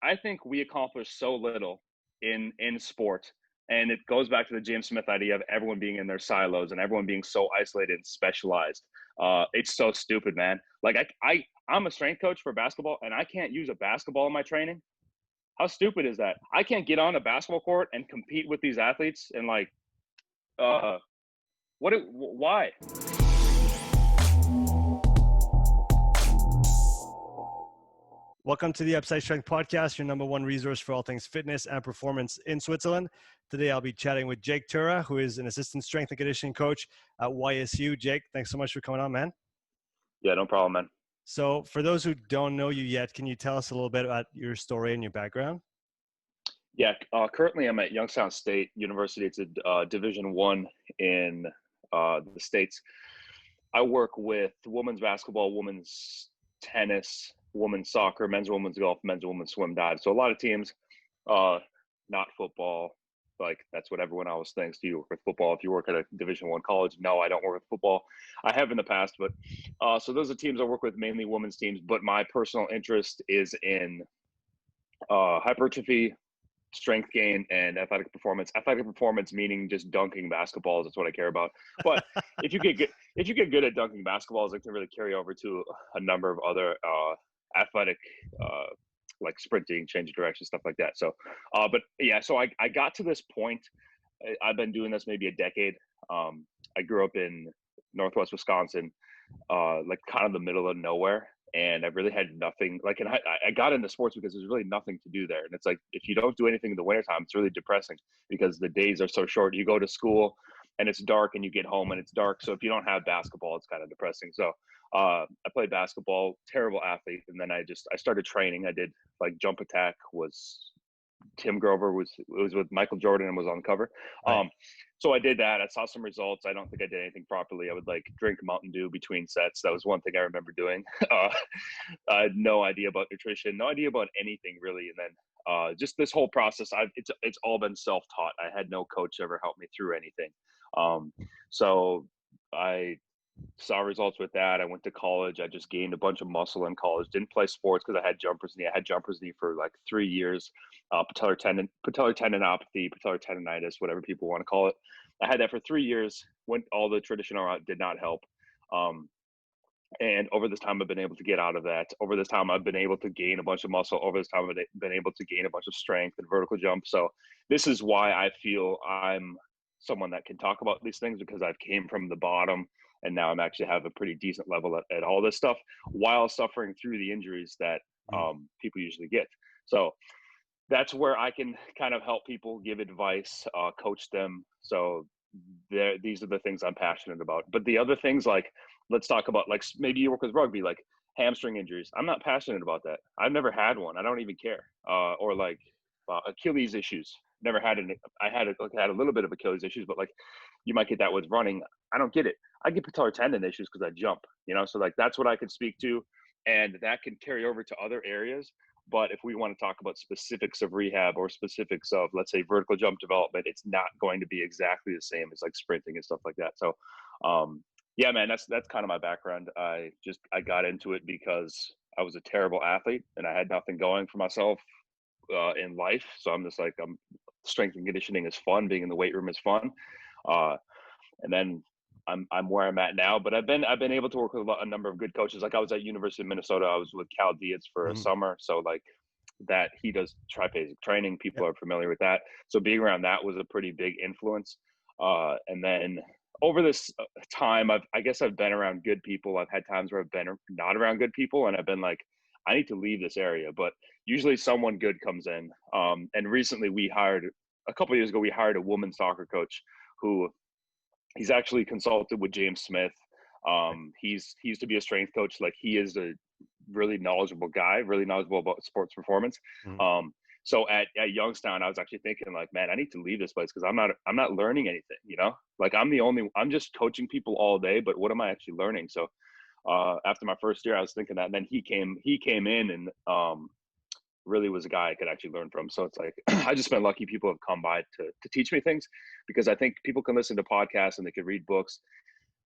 I think we accomplish so little in sport. And it goes back to the James Smith idea of everyone being in their silos and everyone being so isolated and specialized. It's so stupid, man. Like I'm a strength coach for basketball, and I can't use a basketball in my training. How stupid is that? I can't get on a basketball court and compete with these athletes and like, uh, why? Welcome to the Upside Strength Podcast, your number one resource for all things fitness and performance in Switzerland. Today, I'll be chatting with Jake Tuura, who is an assistant strength and conditioning coach at YSU. Jake, thanks so much for coming on, man. Yeah, no problem, man. So for those who don't know you yet, can you tell us a little bit about your story and your background? Yeah, currently I'm at Youngstown State University. It's a Division I in the States. I work with women's basketball, women's tennis, women's soccer, men's and women's golf, men's and women's swim, dive. So a lot of teams, not football. Like that's what everyone always thinks. Do you work with football if you work at a Division I college? No, I don't work with football. I have in the past, but so those are teams I work with, mainly women's teams. But my personal interest is in hypertrophy, strength gain, and athletic performance. Athletic performance meaning just dunking basketballs. That's what I care about. But if you get good at dunking basketballs, it can really carry over to a number of other athletic, like sprinting, change of direction, stuff like that. So, but yeah, so I got to this point. I've been doing this maybe a decade. I grew up in Northwest Wisconsin, like kind of the middle of nowhere. And I really had nothing like, and I got into sports because there's really nothing to do there. And it's like, if you don't do anything in the wintertime, it's really depressing because the days are so short. You go to school and it's dark and you get home and it's dark. So if you don't have basketball, it's kind of depressing. So I played basketball, terrible athlete. And then I started training. I did like jump attack was Tim Grover was with Michael Jordan and was on cover. Right. So I did that. I saw some results. I don't think I did anything properly. I would like drink Mountain Dew between sets. That was one thing I remember doing. I had no idea about nutrition, no idea about anything really. And then just this whole process, it's all been self-taught. I had no coach ever help me through anything. So I saw results with that. I went to college. I just gained a bunch of muscle in college. Didn't play sports because I had jumper's knee. I had jumper's knee for like 3 years. Patellar tendinopathy, patellar tendonitis, whatever people want to call it. I had that for 3 years. Went all the traditional route, did not help. And over this time, I've been able to get out of that. Over this time, I've been able to gain a bunch of muscle. Over this time, I've been able to gain a bunch of strength and vertical jump. So this is why I feel I'm someone that can talk about these things, because I've came from the bottom and now I'm actually have a pretty decent level at all this stuff while suffering through the injuries that people usually get. So that's where I can kind of help people, give advice, coach them. So these are the things I'm passionate about. But the other things, like, let's talk about, like, maybe you work with rugby, like hamstring injuries. I'm not passionate about that. I've never had one. I don't even care. Or like Achilles issues. Never had any. I had a little bit of Achilles issues, but like you might get that with running. I don't get it. I get patellar tendon issues because I jump, so like that's what I can speak to, and that can carry over to other areas. But if we want to talk about specifics of rehab or specifics of, let's say, vertical jump development, it's not going to be exactly the same as like sprinting and stuff like that. So, yeah, man, that's kind of my background. I got into it because I was a terrible athlete and I had nothing going for myself in life. So I'm just like, strength and conditioning is fun. Being in the weight room is fun. And then I'm where I'm at now, but I've been able to work with a number of good coaches. Like I was at University of Minnesota. I was with Cal Dietz for a summer. So like that, he does triphasic training. People are familiar with that. So being around that was a pretty big influence. And then over this time, I guess I've been around good people. I've had times where I've been not around good people, and I've been like, I need to leave this area. But usually someone good comes in. And recently a couple of years ago, we hired a women's soccer coach who, he's actually consulted with James Smith. He used to be a strength coach. Like, he is a really knowledgeable guy, really knowledgeable about sports performance. So at Youngstown, I was actually thinking like, man, I need to leave this place because I'm not learning anything, like I'm just coaching people all day, but what am I actually learning? So after my first year, I was thinking that, and then he came in and really was a guy I could actually learn from. So it's like, I just been lucky people have come by to teach me things, because I think people can listen to podcasts and they can read books,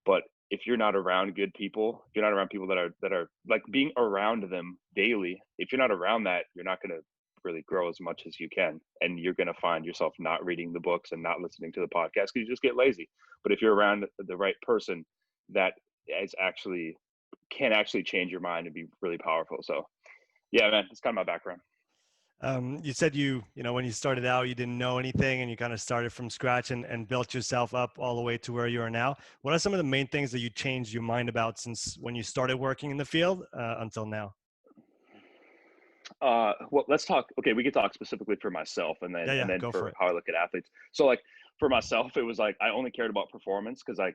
but if you're not around good people, if you're not around people that are like being around them daily, if you're not around that, you're not going to really grow as much as you can. And you're going to find yourself not reading the books and not listening to the podcast because you just get lazy. But if you're around the right person, that is actually can actually change your mind and be really powerful. So yeah, man, it's kind of my background. You said when you started out, you didn't know anything and you kind of started from scratch and built yourself up all the way to where you are now. What are some of the main things that you changed your mind about since when you started working in the field until now? Well, let's talk. Okay, we could talk specifically for myself, and Yeah, then go for for it. how I look at athletes. So, like for myself, it was like I only cared about performance because I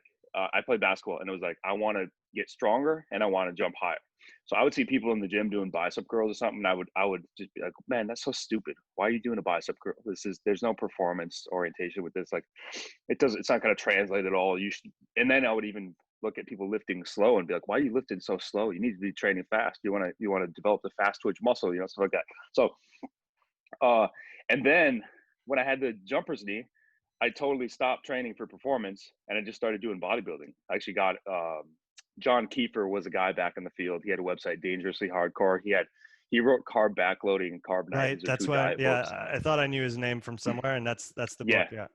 played basketball, and it was like I want to get stronger and I want to jump higher. So I would see people in the gym doing bicep curls or something, and I would just be like, man, that's so stupid. Why are you doing a bicep curl? There's no performance orientation with this. Like, it's not going to translate at all. You should. And then I would even look at people lifting slow and be like, why are you lifting so slow? You need to be training fast. You want to develop the fast twitch muscle, stuff like that. So, and then when I had the jumper's knee, I totally stopped training for performance and I just started doing bodybuilding. I actually got, John Kiefer was a guy back in the field. He had a website, Dangerously Hardcore. He wrote Carb Backloading and Carb Night. Right. These are That's two why, diet books. yeah, I thought I knew his name from somewhere, and that's the book. Yeah. Yeah.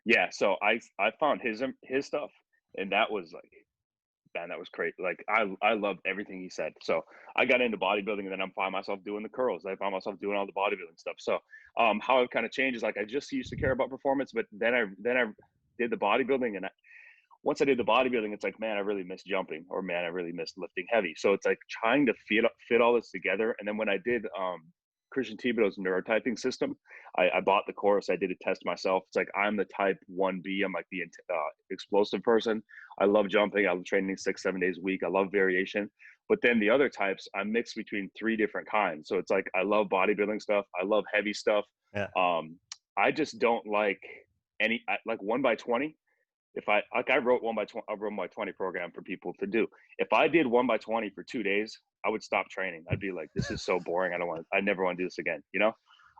Yeah. So I found his stuff, and that was like, man, that was great. Like I loved everything he said. So I got into bodybuilding, and then I found myself doing the curls. I found myself doing all the bodybuilding stuff. So how it kind of changed is like I just used to care about performance, but then I did the bodybuilding, and once I did the bodybuilding, it's like, man, I really miss jumping, or man, I really miss lifting heavy. So it's like trying to fit all this together. And then when I did Christian Thibodeau's neurotyping system, I bought the course. I did a test myself. It's like I'm the type 1B. I'm like the explosive person. I love jumping. I love training 6-7 days a week. I love variation. But then the other types, I'm mixed between 3 different kinds. So it's like I love bodybuilding stuff. I love heavy stuff. Yeah. I just don't like like 1x20. If I wrote 1x20, I wrote my 20 program for people to do. If I did 1x20 for 2 days, I would stop training. I'd be like, this is so boring. I never want to do this again.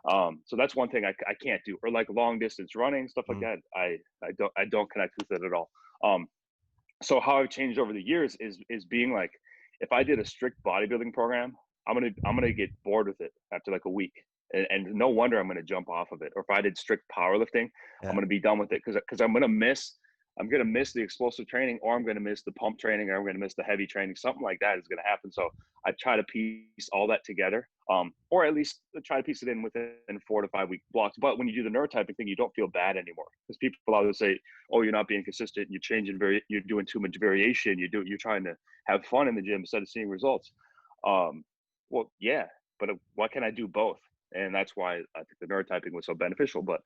So that's one thing I can't do. Or like long distance running, stuff like that. I don't connect with it at all. So how I've changed over the years is being like, if I did a strict bodybuilding program, I'm gonna get bored with it after like a week. And no wonder I'm going to jump off of it. Or if I did strict powerlifting, Yeah. I'm going to be done with it because I'm going to miss the explosive training, or I'm going to miss the pump training, or I'm going to miss the heavy training. Something like that is going to happen. So I try to piece all that together, or at least try to piece it in within 4 to 5 week blocks. But when you do the neurotyping thing, you don't feel bad anymore, because people always say, "Oh, you're not being consistent. You're changing. You're doing too much variation. You're trying to have fun in the gym instead of seeing results." Well, yeah, but why can't I do both? And that's why I think the neurotyping was so beneficial. But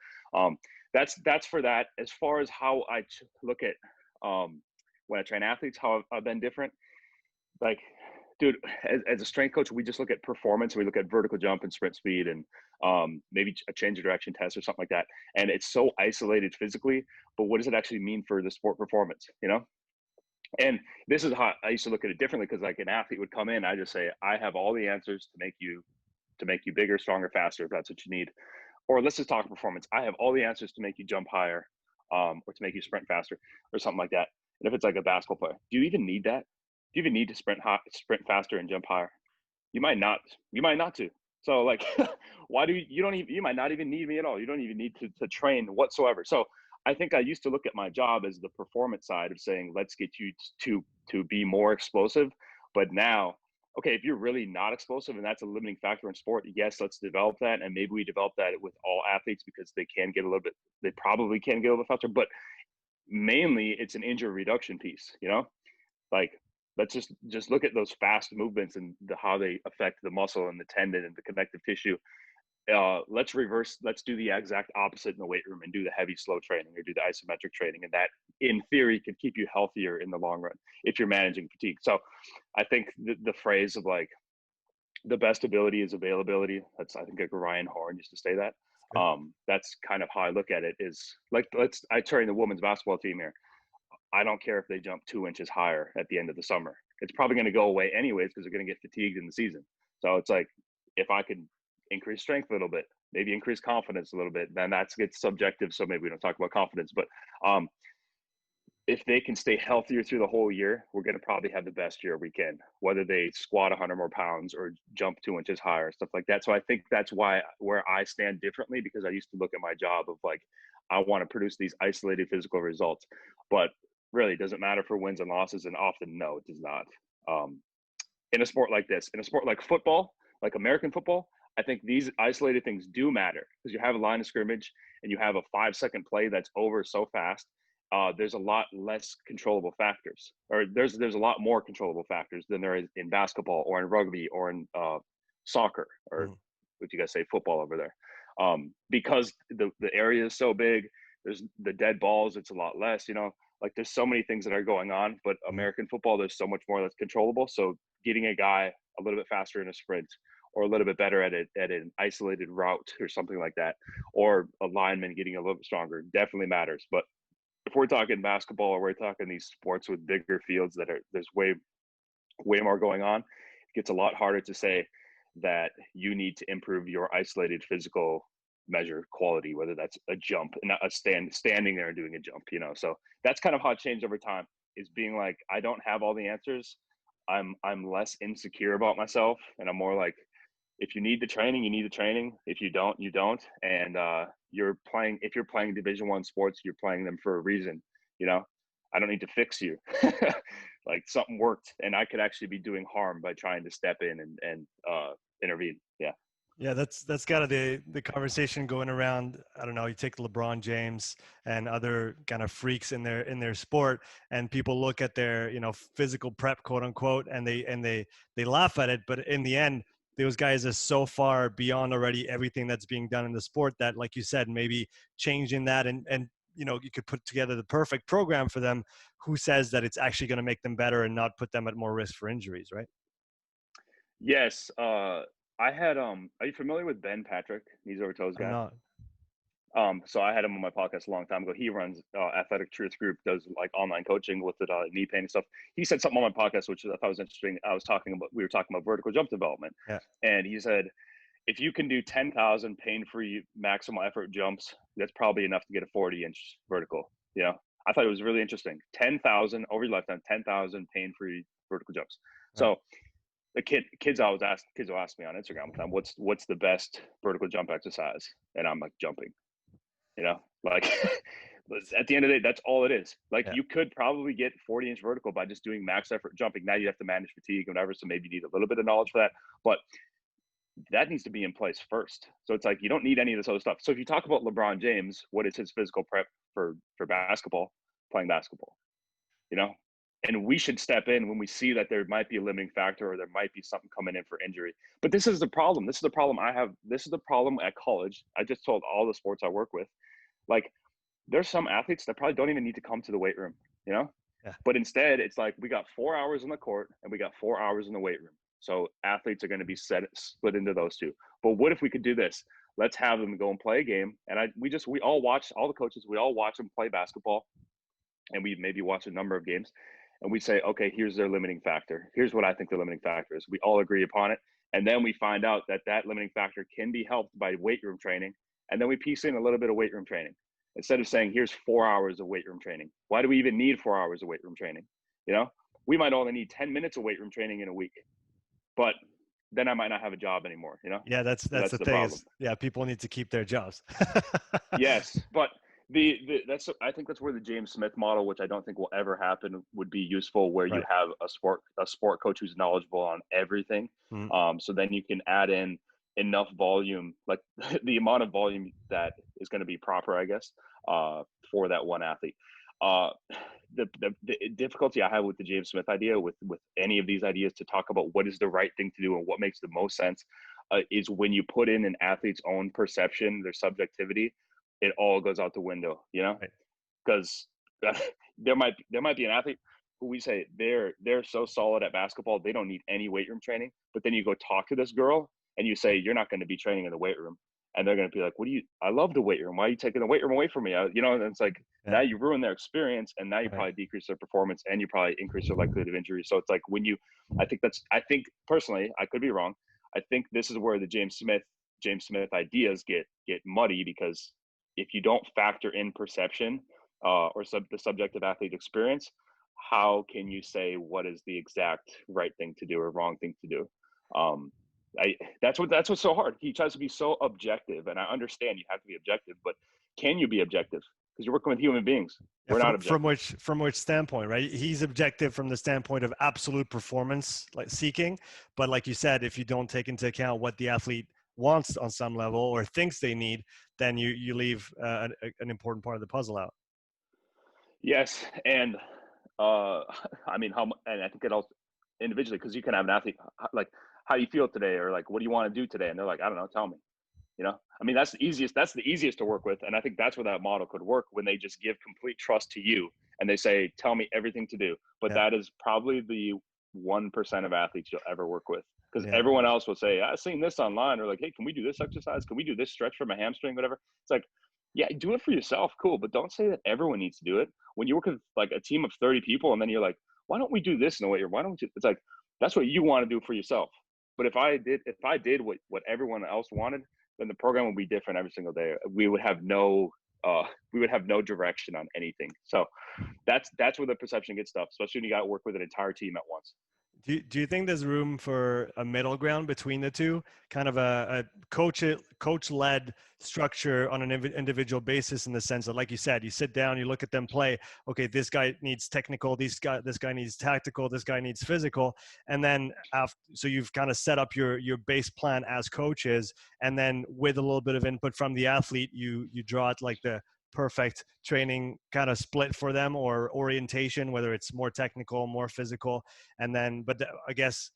that's for that. As far as how I look at when I train athletes, how I've been different. Like, dude, as a strength coach, we just look at performance. We look at vertical jump and sprint speed, and maybe a change of direction test or something like that. And it's so isolated physically, but what does it actually mean for the sport performance? And this is how I used to look at it differently, because like an athlete would come in, I just say, I have all the answers to make you bigger, stronger, faster, if that's what you need. Or let's just talk performance. I have all the answers to make you jump higher, or to make you sprint faster, or something like that. And if it's like a basketball player, do you even need that? Do you even need to sprint faster and jump higher? You might not. You might not to. So like, why do you don't even, you might not even need me at all. You don't even need to train whatsoever. So I think I used to look at my job as the performance side of saying, let's get you to be more explosive. But now, okay, if you're really not explosive and that's a limiting factor in sport, yes, let's develop that. And maybe we develop that with all athletes, because they probably can get a little bit faster, but mainly it's an injury reduction piece, like, let's just look at those fast movements and how they affect the muscle and the tendon and the connective tissue. Let's do the exact opposite in the weight room and do the heavy, slow training, or do the isometric training. And that, in theory, can keep you healthier in the long run if you're managing fatigue. So I think the phrase of like, the best ability is availability. I think like Ryan Horn used to say that. That's kind of how I look at it, is like, I train the women's basketball team here. I don't care if they jump 2 inches higher at the end of the summer. It's probably going to go away anyways, because they're going to get fatigued in the season. So it's like, if I could increase strength a little bit, maybe increase confidence a little bit, then gets subjective. So maybe we don't talk about confidence, but if they can stay healthier through the whole year, we're going to probably have the best year we can, whether they squat 100 more pounds or jump 2 inches higher, stuff like that. So I think that's where I stand differently, because I used to look at my job of like, I want to produce these isolated physical results, but really it doesn't matter for wins and losses. And often, no, it does not. In a sport like this, in a sport like football, like American football, I think these isolated things do matter, because you have a line of scrimmage and you have a 5-second play that's over so fast. There's a lot less controllable factors, or there's a lot more controllable factors than there is in basketball or in rugby or in soccer, or what you guys say, football over there. Because the area is so big, there's the dead balls, it's a lot less, like there's so many things that are going on. But American football, there's so much more that's controllable. So getting a guy a little bit faster in a sprint, or a little bit better at an isolated route or something like that, or a lineman getting a little bit stronger, definitely matters. But if we're talking basketball, or we're talking these sports with bigger fields there's way more going on, it gets a lot harder to say that you need to improve your isolated physical measure quality, whether that's a jump and not standing there and doing a jump, So that's kind of how it changed over time, is being like, I don't have all the answers. I'm less insecure about myself, and I'm more like, if you need the training, you need the training. If you don't, you don't. And if you're playing Division I sports, you're playing them for a reason. I don't need to fix you. Like, something worked, and I could actually be doing harm by trying to step in and intervene. Yeah. Yeah, that's kind of the conversation going around. I don't know, you take LeBron James and other kind of freaks in their sport, and people look at their, physical prep, quote unquote, and they laugh at it, but in the end, those guys are so far beyond already everything that's being done in the sport that, like you said, maybe changing that and you could put together the perfect program for them. Who says that it's actually going to make them better and not put them at more risk for injuries, right? Yes. I had are you familiar with Ben Patrick? He's over toes I'm guy. not. So I had him on my podcast a long time ago. He runs Athletic Truth Group, does like online coaching with the knee pain and stuff. He said something on my podcast, which I thought was interesting. We were talking about vertical jump development. Yeah. And he said, if you can do 10,000 pain-free maximal effort jumps, that's probably enough to get a 40-inch vertical. I thought it was really interesting. 10,000 over your lifetime, 10,000 pain-free vertical jumps. Right. So the kids will ask me on Instagram, what's the best vertical jump exercise? And I'm like, jumping. Like at the end of the day, that's all it is. Like, you could probably get 40-inch vertical by just doing max effort jumping. Now you have to manage fatigue and whatever, so maybe you need a little bit of knowledge for that, but that needs to be in place first. So it's like, you don't need any of this other stuff. So if you talk about LeBron James, what is his physical prep for basketball? Playing basketball, and we should step in when we see that there might be a limiting factor, or there might be something coming in for injury. But this is the problem. This is the problem I have. This is the problem at college. I just told all the sports I work with, like, there's some athletes that probably don't even need to come to the weight room, Yeah. But instead, it's like, we got 4 hours on the court and we got 4 hours in the weight room. So athletes are going to be split into those two. But what if we could do this? Let's have them go and play a game. And we all watch, all the coaches, we all watch them play basketball, and we maybe watch a number of games, and we say, okay, here's their limiting factor. Here's what I think the limiting factor is. We all agree upon it. And then we find out that limiting factor can be helped by weight room training. And then we piece in a little bit of weight room training. Instead of saying, here's 4 hours of weight room training. Why do we even need 4 hours of weight room training? We might only need 10 minutes of weight room training in a week, but then I might not have a job anymore, Yeah, that's the thing. Problem. People need to keep their jobs. Yes, but I think that's where the James Smith model, which I don't think will ever happen, would be useful, where you have a sport coach who's knowledgeable on everything. So then you can add in enough volume, like the amount of volume that is going to be proper, I guess, for that one athlete. The difficulty I have with the James Smith idea, with any of these ideas to talk about what is the right thing to do and what makes the most sense, is when you put in an athlete's own perception, their subjectivity, it all goes out the window, because there might be an athlete who we say they're so solid at basketball, they don't need any weight room training. But then you go talk to this girl and you say, you're not going to be training in the weight room. And they're going to be like, I love the weight room. Why are you taking the weight room away from me? And it's like, now you ruin their experience, and now you probably decrease their performance, and you probably increase their likelihood of injury. So it's like, I think personally, I could be wrong. I think this is where the James Smith ideas get muddy, because if you don't factor in perception, the subjective athlete experience, how can you say what is the exact right thing to do or wrong thing to do? That's what's so hard. He tries to be so objective, and I understand you have to be objective, but can you be objective? Because you're working with human beings. Yeah, We're not from which standpoint, right? He's objective from the standpoint of absolute performance, like seeking. But like you said, if you don't take into account what the athlete wants on some level or thinks they need, then you leave an important part of the puzzle out. Yes, and I mean, and I think it also individually, because you can have an athlete like, how do you feel today, or like, what do you want to do today, and they're like, I don't know, tell me. I mean, that's the easiest to work with, and I think that's where that model could work, when they just give complete trust to you and they say, tell me everything to do. But Yeah. that is probably the 1% of athletes you'll ever work with, because Yeah. everyone else will say, I've seen this online, or like, hey, can we do this exercise, can we do this stretch for my hamstring, whatever. It's like, yeah, do it for yourself, cool, but don't say that everyone needs to do it. When you work with like a team of 30 people and then you're like, why don't we do this in a way, or why don't we? It's like, that's what you want to do for yourself. But if I did what everyone else wanted, then the program would be different every single day. We would have no direction on anything. So that's where the perception gets tough, especially when you got to work with an entire team at once. Do you think there's room for a middle ground between the two, kind of a coach-led structure on an individual basis, in the sense that, like you said, you sit down, you look at them play. Okay, this guy needs technical. This guy needs tactical. This guy needs physical. And then so you've kind of set up your base plan as coaches, and then with a little bit of input from the athlete, you draw it like the perfect training kind of split for them, or orientation, whether it's more technical, more physical. And then I guess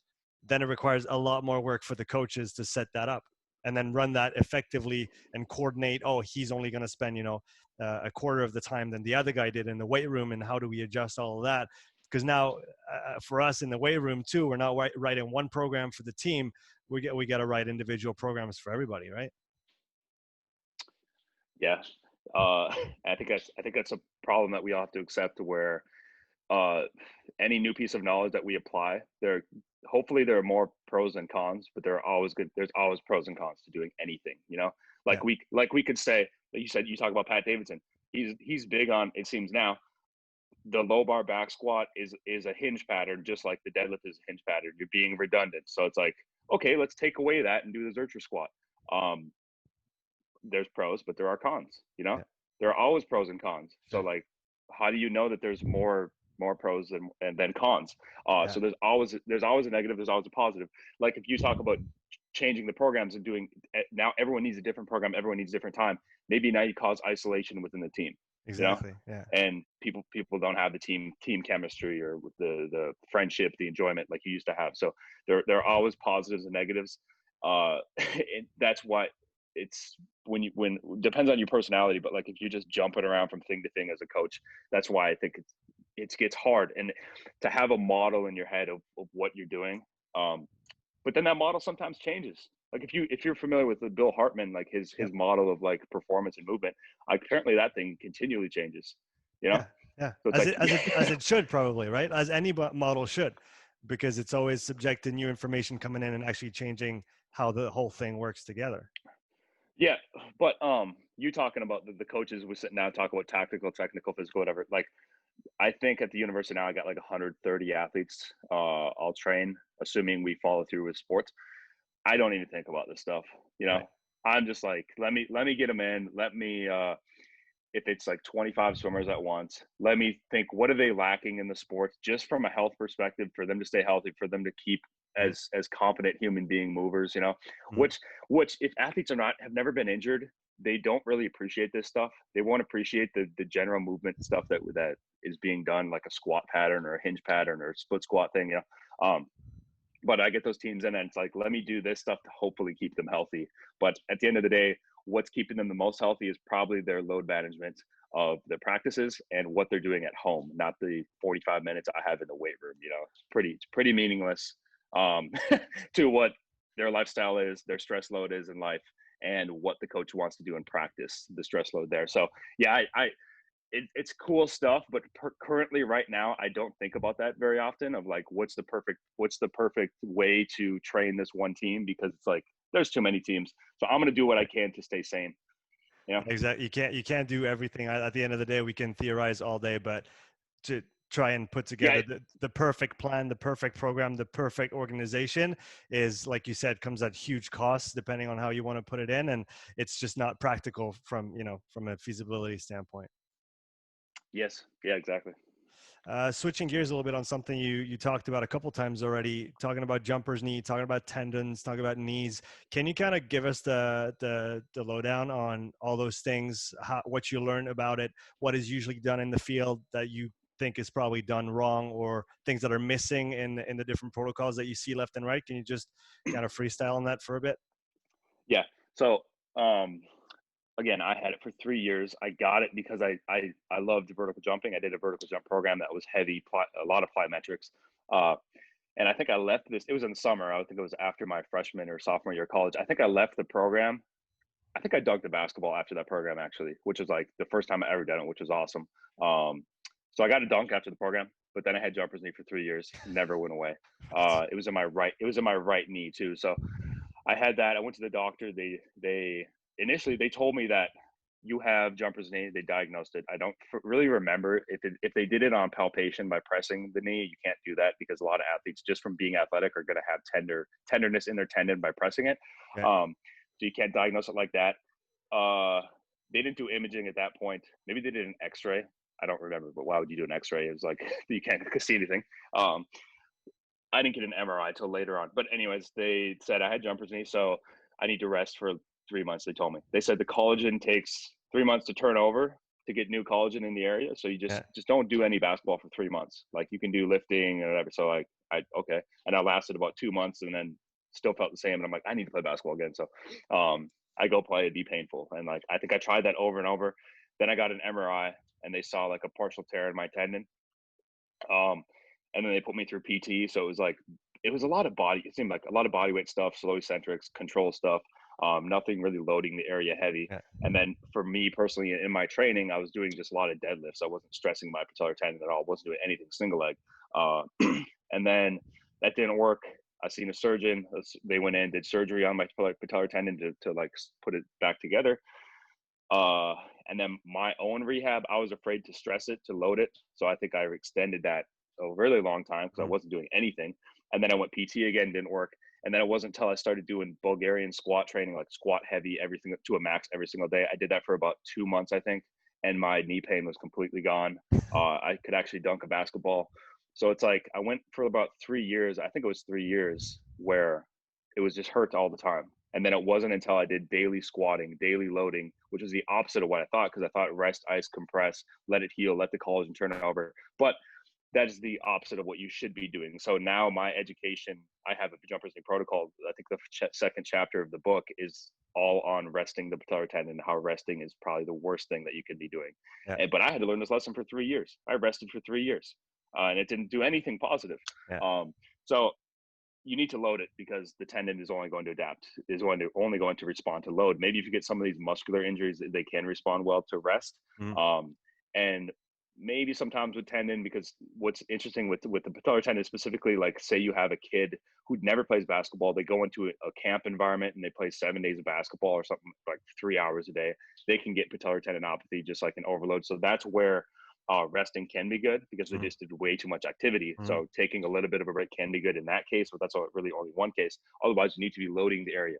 then it requires a lot more work for the coaches to set that up and then run that effectively and coordinate. Oh, he's only going to spend a quarter of the time than the other guy did in the weight room, and how do we adjust all of that? Because now for us in the weight room too, we're not writing one program for the team. We got to write individual programs for everybody, right? Yeah. I think that's a problem that we all have to accept, where any new piece of knowledge that we apply, hopefully there are more pros and cons, but there's always pros and cons to doing anything, like Yeah. we could say, like you said, you talk about Pat Davidson, he's big on, it seems now, the low bar back squat is a hinge pattern, just like the deadlift is a hinge pattern. You're being redundant. So it's like, okay, let's take away that and do the Zercher squat. There's pros, but there are cons, Yeah. there are always pros and cons. So Yeah. like, how do you know that there's more pros than cons? Yeah. So there's always a negative, there's always a positive. Like if you talk about changing the programs and doing, now everyone needs a different program, everyone needs a different time. Maybe now you cause isolation within the team. Exactly. Yeah. And people don't have the team chemistry, or the friendship, the enjoyment like you used to have. So there are always positives and negatives. And that's why it's, when depends on your personality, but like if you're just jumping around from thing to thing as a coach, that's why I think it gets hard, and to have a model in your head of what you're doing. But then that model sometimes changes. Like if you're familiar with the Bill Hartman, like his Yep. model of like performance and movement, apparently that thing continually changes. Yeah. Yeah. So it's As like, it should, probably, right? As any model should, because it's always subject to new information coming in and actually changing how the whole thing works together. yeah. But you talking about the coaches we sit now talk about tactical, technical, physical, whatever. Like I think at the university now I got like 130 athletes. I'll train, assuming we follow through with sports. I don't even think about this stuff. Right. I'm just like, let me get them in. Let me, if it's like 25 swimmers at once, let me think, what are they lacking in the sports, just from a health perspective, for them to stay healthy, for them to keep Mm-hmm. as competent human being movers, Mm-hmm. which if athletes have never been injured, they don't really appreciate this stuff. They won't appreciate the general movement stuff that is being done, like a squat pattern or a hinge pattern or a split squat thing, but I get those teams in and it's like, let me do this stuff to hopefully keep them healthy. But at the end of the day, what's keeping them the most healthy is probably their load management of their practices and what they're doing at home, not the 45 minutes I have in the weight room. It's pretty meaningless to what their lifestyle is, their stress load is in life, and what the coach wants to do in practice, the stress load there. So yeah, it's cool stuff, but currently right now, I don't think about that very often, of like, what's the perfect way to train this one team, because it's like, there's too many teams. So I'm going to do what I can to stay sane. Exactly. You can't do everything. At the end of the day, we can theorize all day, but to try and put Yeah, together the perfect plan, the perfect program, the perfect organization is, like you said, comes at huge costs depending on how you want to put it in. And it's just not practical from, from a feasibility standpoint. yes, yeah, exactly. Switching gears a little bit on something you talked about a couple times already, talking about jumpers knee, talking about tendons, talking about knees. Can you kind of give us the lowdown on all those things, what you learned about it, what is usually done in the field that you think is probably done wrong, or things that are missing in the different protocols that you see left and right? Can you just kind of freestyle on that for a bit? Yeah. So, again, I had it for 3 years. I got it because I loved vertical jumping. I did a vertical jump program that was heavy, a lot of plyometrics. Uh, and I think I left this, it was in the summer. I think it was after my freshman or sophomore year of college. I think I left the program. I think I dunked the basketball after that program, actually, which was like the first time I ever done it, which was awesome. So I got a dunk after the program, but then I had jumper's knee for 3 years, never went away. It was in my right knee too. So I had that. I went to the doctor. They initially they told me that you have jumper's knee. They diagnosed it. I don't really remember if they did it on palpation by pressing the knee. You can't do that because a lot of athletes, just from being athletic, are going to have tenderness in their tendon by pressing it. Okay. So you can't diagnose it like that. They didn't do imaging at that point. Maybe they did an X-ray. I don't remember, but why would you do an X-ray? It was like you can't see anything. I didn't get an MRI till later on. But anyways, they said I had jumper's knee, so I need to rest for 3 months. They told me. They said the collagen takes 3 months to turn over to get new collagen in the area. So you just Yeah. don't do any basketball for 3 months. Like you can do lifting or whatever. So I okay. And I lasted about 2 months and then still felt the same. And I'm like, I need to play basketball again. So I go play, it'd be painful. And like I think I tried that over and over. Then I got an MRI and they saw like a partial tear in my tendon. And then they put me through PT. So it was a lot of it seemed like a lot of body weight stuff, slow eccentrics, control stuff, nothing really loading the area heavy. Yeah. And then for me personally, in my training, I was doing just a lot of deadlifts. I wasn't stressing my patellar tendon at all. I wasn't doing anything single leg. And then that didn't work. I seen a surgeon. They went in, did surgery on my patellar tendon to like put it back together. And then my own rehab, I was afraid to stress it, to load it. So I think I extended that a really long time because I wasn't doing anything. And then I went PT again, didn't work. And then it wasn't until I started doing Bulgarian squat training, like squat heavy, everything to a max every single day. I did that for about 2 months, I think. And my knee pain was completely gone. I could actually dunk a basketball. So it's like I went for about 3 years. I think it was 3 years where it was just hurt all the time. And then it wasn't until I did daily squatting, daily loading, which was the opposite of what I thought, because I thought rest, ice, compress, let it heal, let the collagen turn it over. But that is the opposite of what you should be doing. So now my education, I have a jumper's knee protocol. I think the second chapter of the book is all on resting the patellar tendon, how resting is probably the worst thing that you could be doing. Yeah. But I had to learn this lesson for 3 years. I rested for 3 years and it didn't do anything positive. Yeah. So you need to load it because the tendon is only going to adapt, is only going to respond to load. Maybe if you get some of these muscular injuries, they can respond well to rest. And maybe sometimes with tendon, because what's interesting with the patellar tendon specifically, like say you have a kid who never plays basketball, they go into a camp environment and they play 7 days of basketball or something like 3 hours a day, they can get patellar tendinopathy just like an overload. So that's where resting can be good because they just did way too much activity. So taking a little bit of a break can be good in that case, but that's really only one case. Otherwise, you need to be loading the area.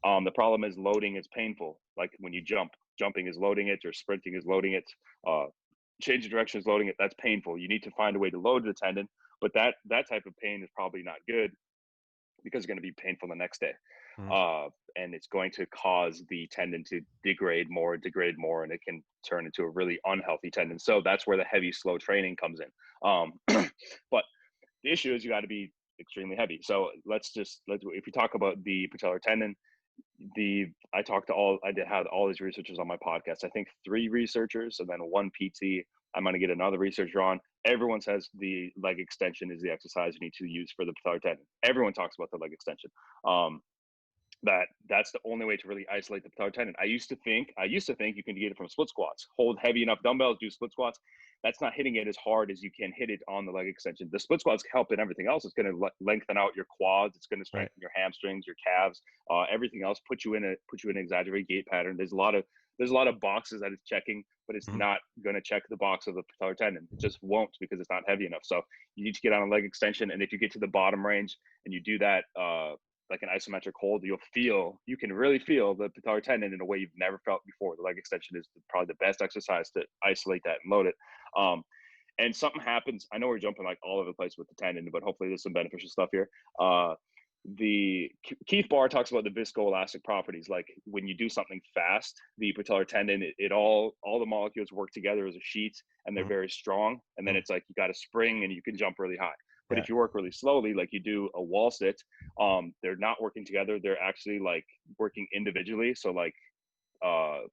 The problem is loading is painful. Like when you jumping is loading it, or sprinting is loading it. Change of direction is loading it. That's painful. You need to find a way to load the tendon, but that type of pain is probably not good because it's going to be painful the next day. And it's going to cause the tendon to degrade more, and it can turn into a really unhealthy tendon. So that's where the heavy, slow training comes in. But the issue is you got to be extremely heavy. So if we talk about the patellar tendon, I had all these researchers on my podcast. I think 3 researchers and then 1 PT. I'm going to get another researcher on. Everyone says the leg extension is the exercise you need to use for the patellar tendon. Everyone talks about the leg extension. That's the only way to really isolate the patellar tendon. I used to think you can get it from split squats. Hold heavy enough dumbbells, do split squats. that's not hitting it as hard as you can hit it on the leg extension. The split squat's helping everything else. It's going to lengthen out your quads. It's going to strengthen your hamstrings, your calves, everything else. Put you in an exaggerated gait pattern. There's a lot of boxes that it's checking, but it's not going to check the box of the patellar tendon. It just won't, because it's not heavy enough. So you need to get on a leg extension, and if you get to the bottom range and you do that, like an isometric hold, you can really feel the patellar tendon in a way you've never felt before. The leg extension is probably the best exercise to isolate that and load it. And something happens. I know we're jumping like all over the place with the tendon, but hopefully there's some beneficial stuff here. The Keith Barr talks about the viscoelastic properties. Like when you do something fast, the patellar tendon, all the molecules work together as a sheet, and they're very strong. And then it's like you got a spring and you can jump really high. But if you work really slowly, like you do a wall sit, they're not working together. They're actually like working individually. So like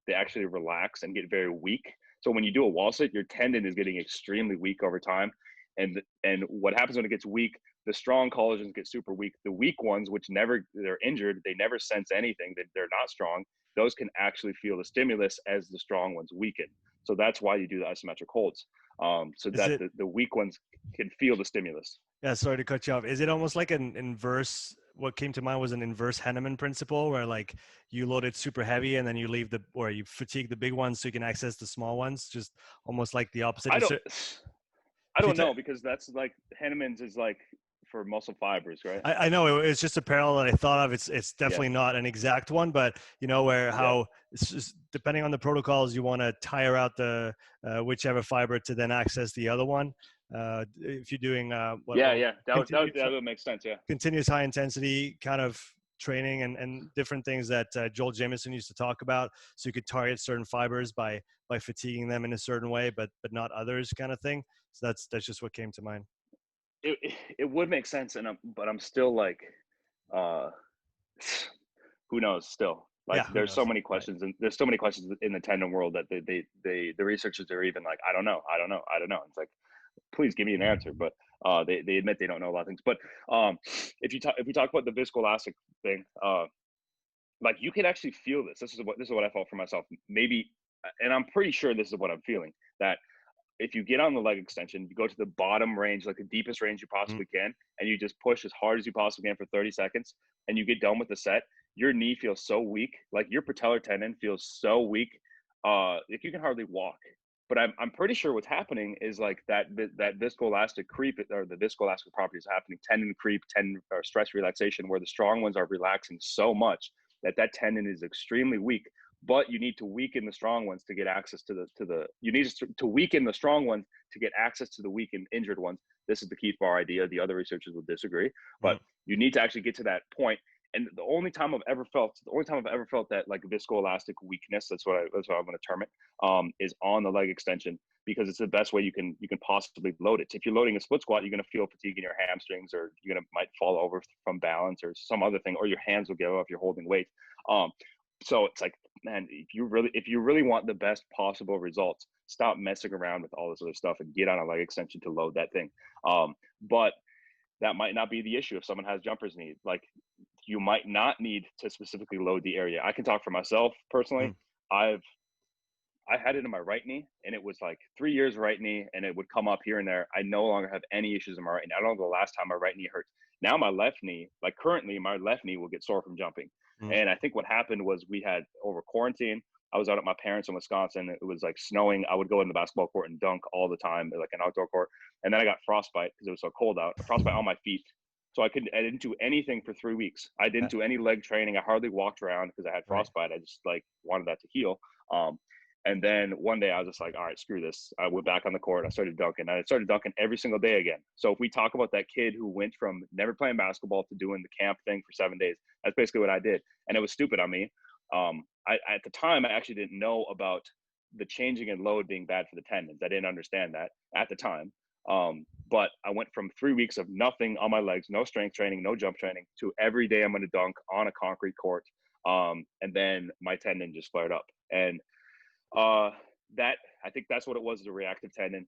they actually relax and get very weak. So when you do a wall sit, your tendon is getting extremely weak over time. And what happens when it gets weak, the strong collagens get super weak. The weak ones, which they're injured, they never sense anything, they're not strong. Those can actually feel the stimulus as the strong ones weaken. So that's why you do the isometric holds. So that the weak ones can feel the stimulus. Yeah, sorry to cut you off. Is it almost like an inverse? What came to mind was an inverse Henneman principle, where like you load it super heavy and then you you fatigue the big ones so you can access the small ones. Just almost like the opposite. I don't know, because that's like Henneman's is like for muscle fibers, right? I know it's just a parallel that I thought of. It's definitely not an exact one, but how it's just depending on the protocols, you want to tire out the whichever fiber to then access the other one. If you're doing that would make sense. Yeah, continuous high intensity kind of training and different things that Joel Jamieson used to talk about, so you could target certain fibers by fatiguing them in a certain way, but not others, kind of thing. So that's just what came to mind. It would make sense, but I'm still like, who knows? Still, like, there's so many questions, and there's so many questions in the tendon world that the researchers are even like, I don't know. It's like, please give me an answer, but they admit they don't know a lot of things. But if you talk about the viscoelastic thing, like you can actually feel this. This is what I felt for myself. Maybe, and I'm pretty sure this is what I'm feeling, that if you get on the leg extension, you go to the bottom range, like the deepest range you possibly can, and you just push as hard as you possibly can for 30 seconds, and you get done with the set, your knee feels so weak, like your patellar tendon feels so weak, like you can hardly walk. But I'm pretty sure what's happening is like that viscoelastic creep, or the viscoelastic properties happening, tendon creep, tendon or stress relaxation, where the strong ones are relaxing so much that tendon is extremely weak. But you need to weaken the strong ones to get access to you need to weaken the strong ones to get access to the weak and injured ones. This is the Keith Barr idea. The other researchers will disagree, but you need to actually get to that point. And the only time I've ever felt that like viscoelastic weakness, that's what I'm going to term it, is on the leg extension, because it's the best way you can possibly load it. If you're loading a split squat, you're going to feel fatigue in your hamstrings, or might fall over from balance or some other thing, or your hands will give up if you're holding weight. So it's like, man, if you really want the best possible results, stop messing around with all this other stuff and get on a leg extension to load that thing. But that might not be the issue if someone has jumper's knee. Like, you might not need to specifically load the area. I can talk for myself personally. I had it in my right knee, and it was like 3 years right knee, and it would come up here and there. I no longer have any issues in my right knee. I don't know the last time my right knee hurt. Now my left knee, like currently my left knee will get sore from jumping. And I think what happened was, we had over quarantine, I was out at my parents' in Wisconsin. It was like snowing. I would go in the basketball court and dunk all the time, like an outdoor court. And then I got frostbite because it was so cold out. Frostbite on my feet. So I didn't do anything for 3 weeks. I didn't do any leg training. I hardly walked around because I had frostbite. I just like wanted that to heal. And then one day I was just like, all right, screw this. I went back on the court. I started dunking. I started dunking every single day again. So if we talk about that kid who went from never playing basketball to doing the camp thing for 7 days, that's basically what I did. And it was stupid on me. At the time, I actually didn't know about the changing in load being bad for the tendons. I didn't understand that at the time. But I went from 3 weeks of nothing on my legs, no strength training, no jump training, to every day I'm going to dunk on a concrete court. And then my tendon just flared up. And I think that's what it was, a reactive tendon.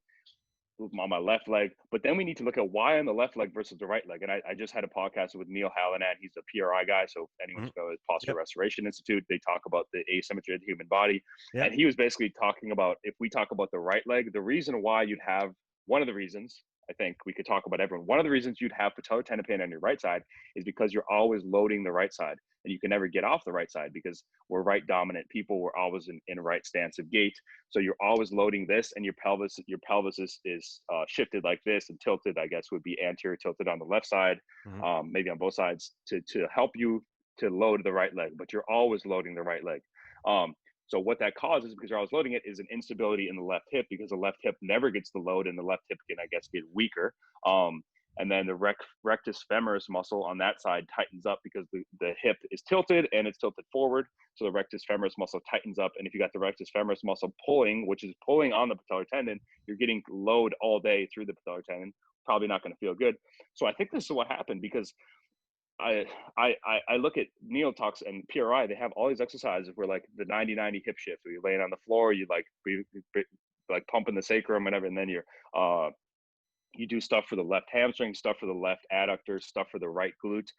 on my left leg. But then we need to look at why on the left leg versus the right leg. And I just had a podcast with Neil Hallinan. He's a PRI guy. So if anyone's go to Posture Yep. Restoration Institute, they talk about the asymmetry of the human body. Yep. And he was basically talking about, if we talk about the right leg, the reason why you'd have, one of the reasons, I think we could talk about everyone, one of the reasons you'd have patellar tendon pain on your right side is because you're always loading the right side, and you can never get off the right side because we're right dominant people. We're always in a right stance of gait. So you're always loading this, and your pelvis is shifted like this, and tilted, I guess, would be anterior tilted on the left side, maybe on both sides to help you to load the right leg, but you're always loading the right leg. So what that causes, because you're always loading it, is an instability in the left hip, because the left hip never gets the load, and the left hip can, I guess, get weaker. And then the rectus femoris muscle on that side tightens up because the hip is tilted and it's tilted forward. So the rectus femoris muscle tightens up. And if you got the rectus femoris muscle pulling, which is pulling on the patellar tendon, you're getting load all day through the patellar tendon. Probably not going to feel good. So I think this is what happened, because I look at Neil talks and PRI, they have all these exercises where like the 90-90 hip shift, where you're laying on the floor, you like pumping the sacrum, whatever, and then you do stuff for the left hamstring, stuff for the left adductor, stuff for the right glute,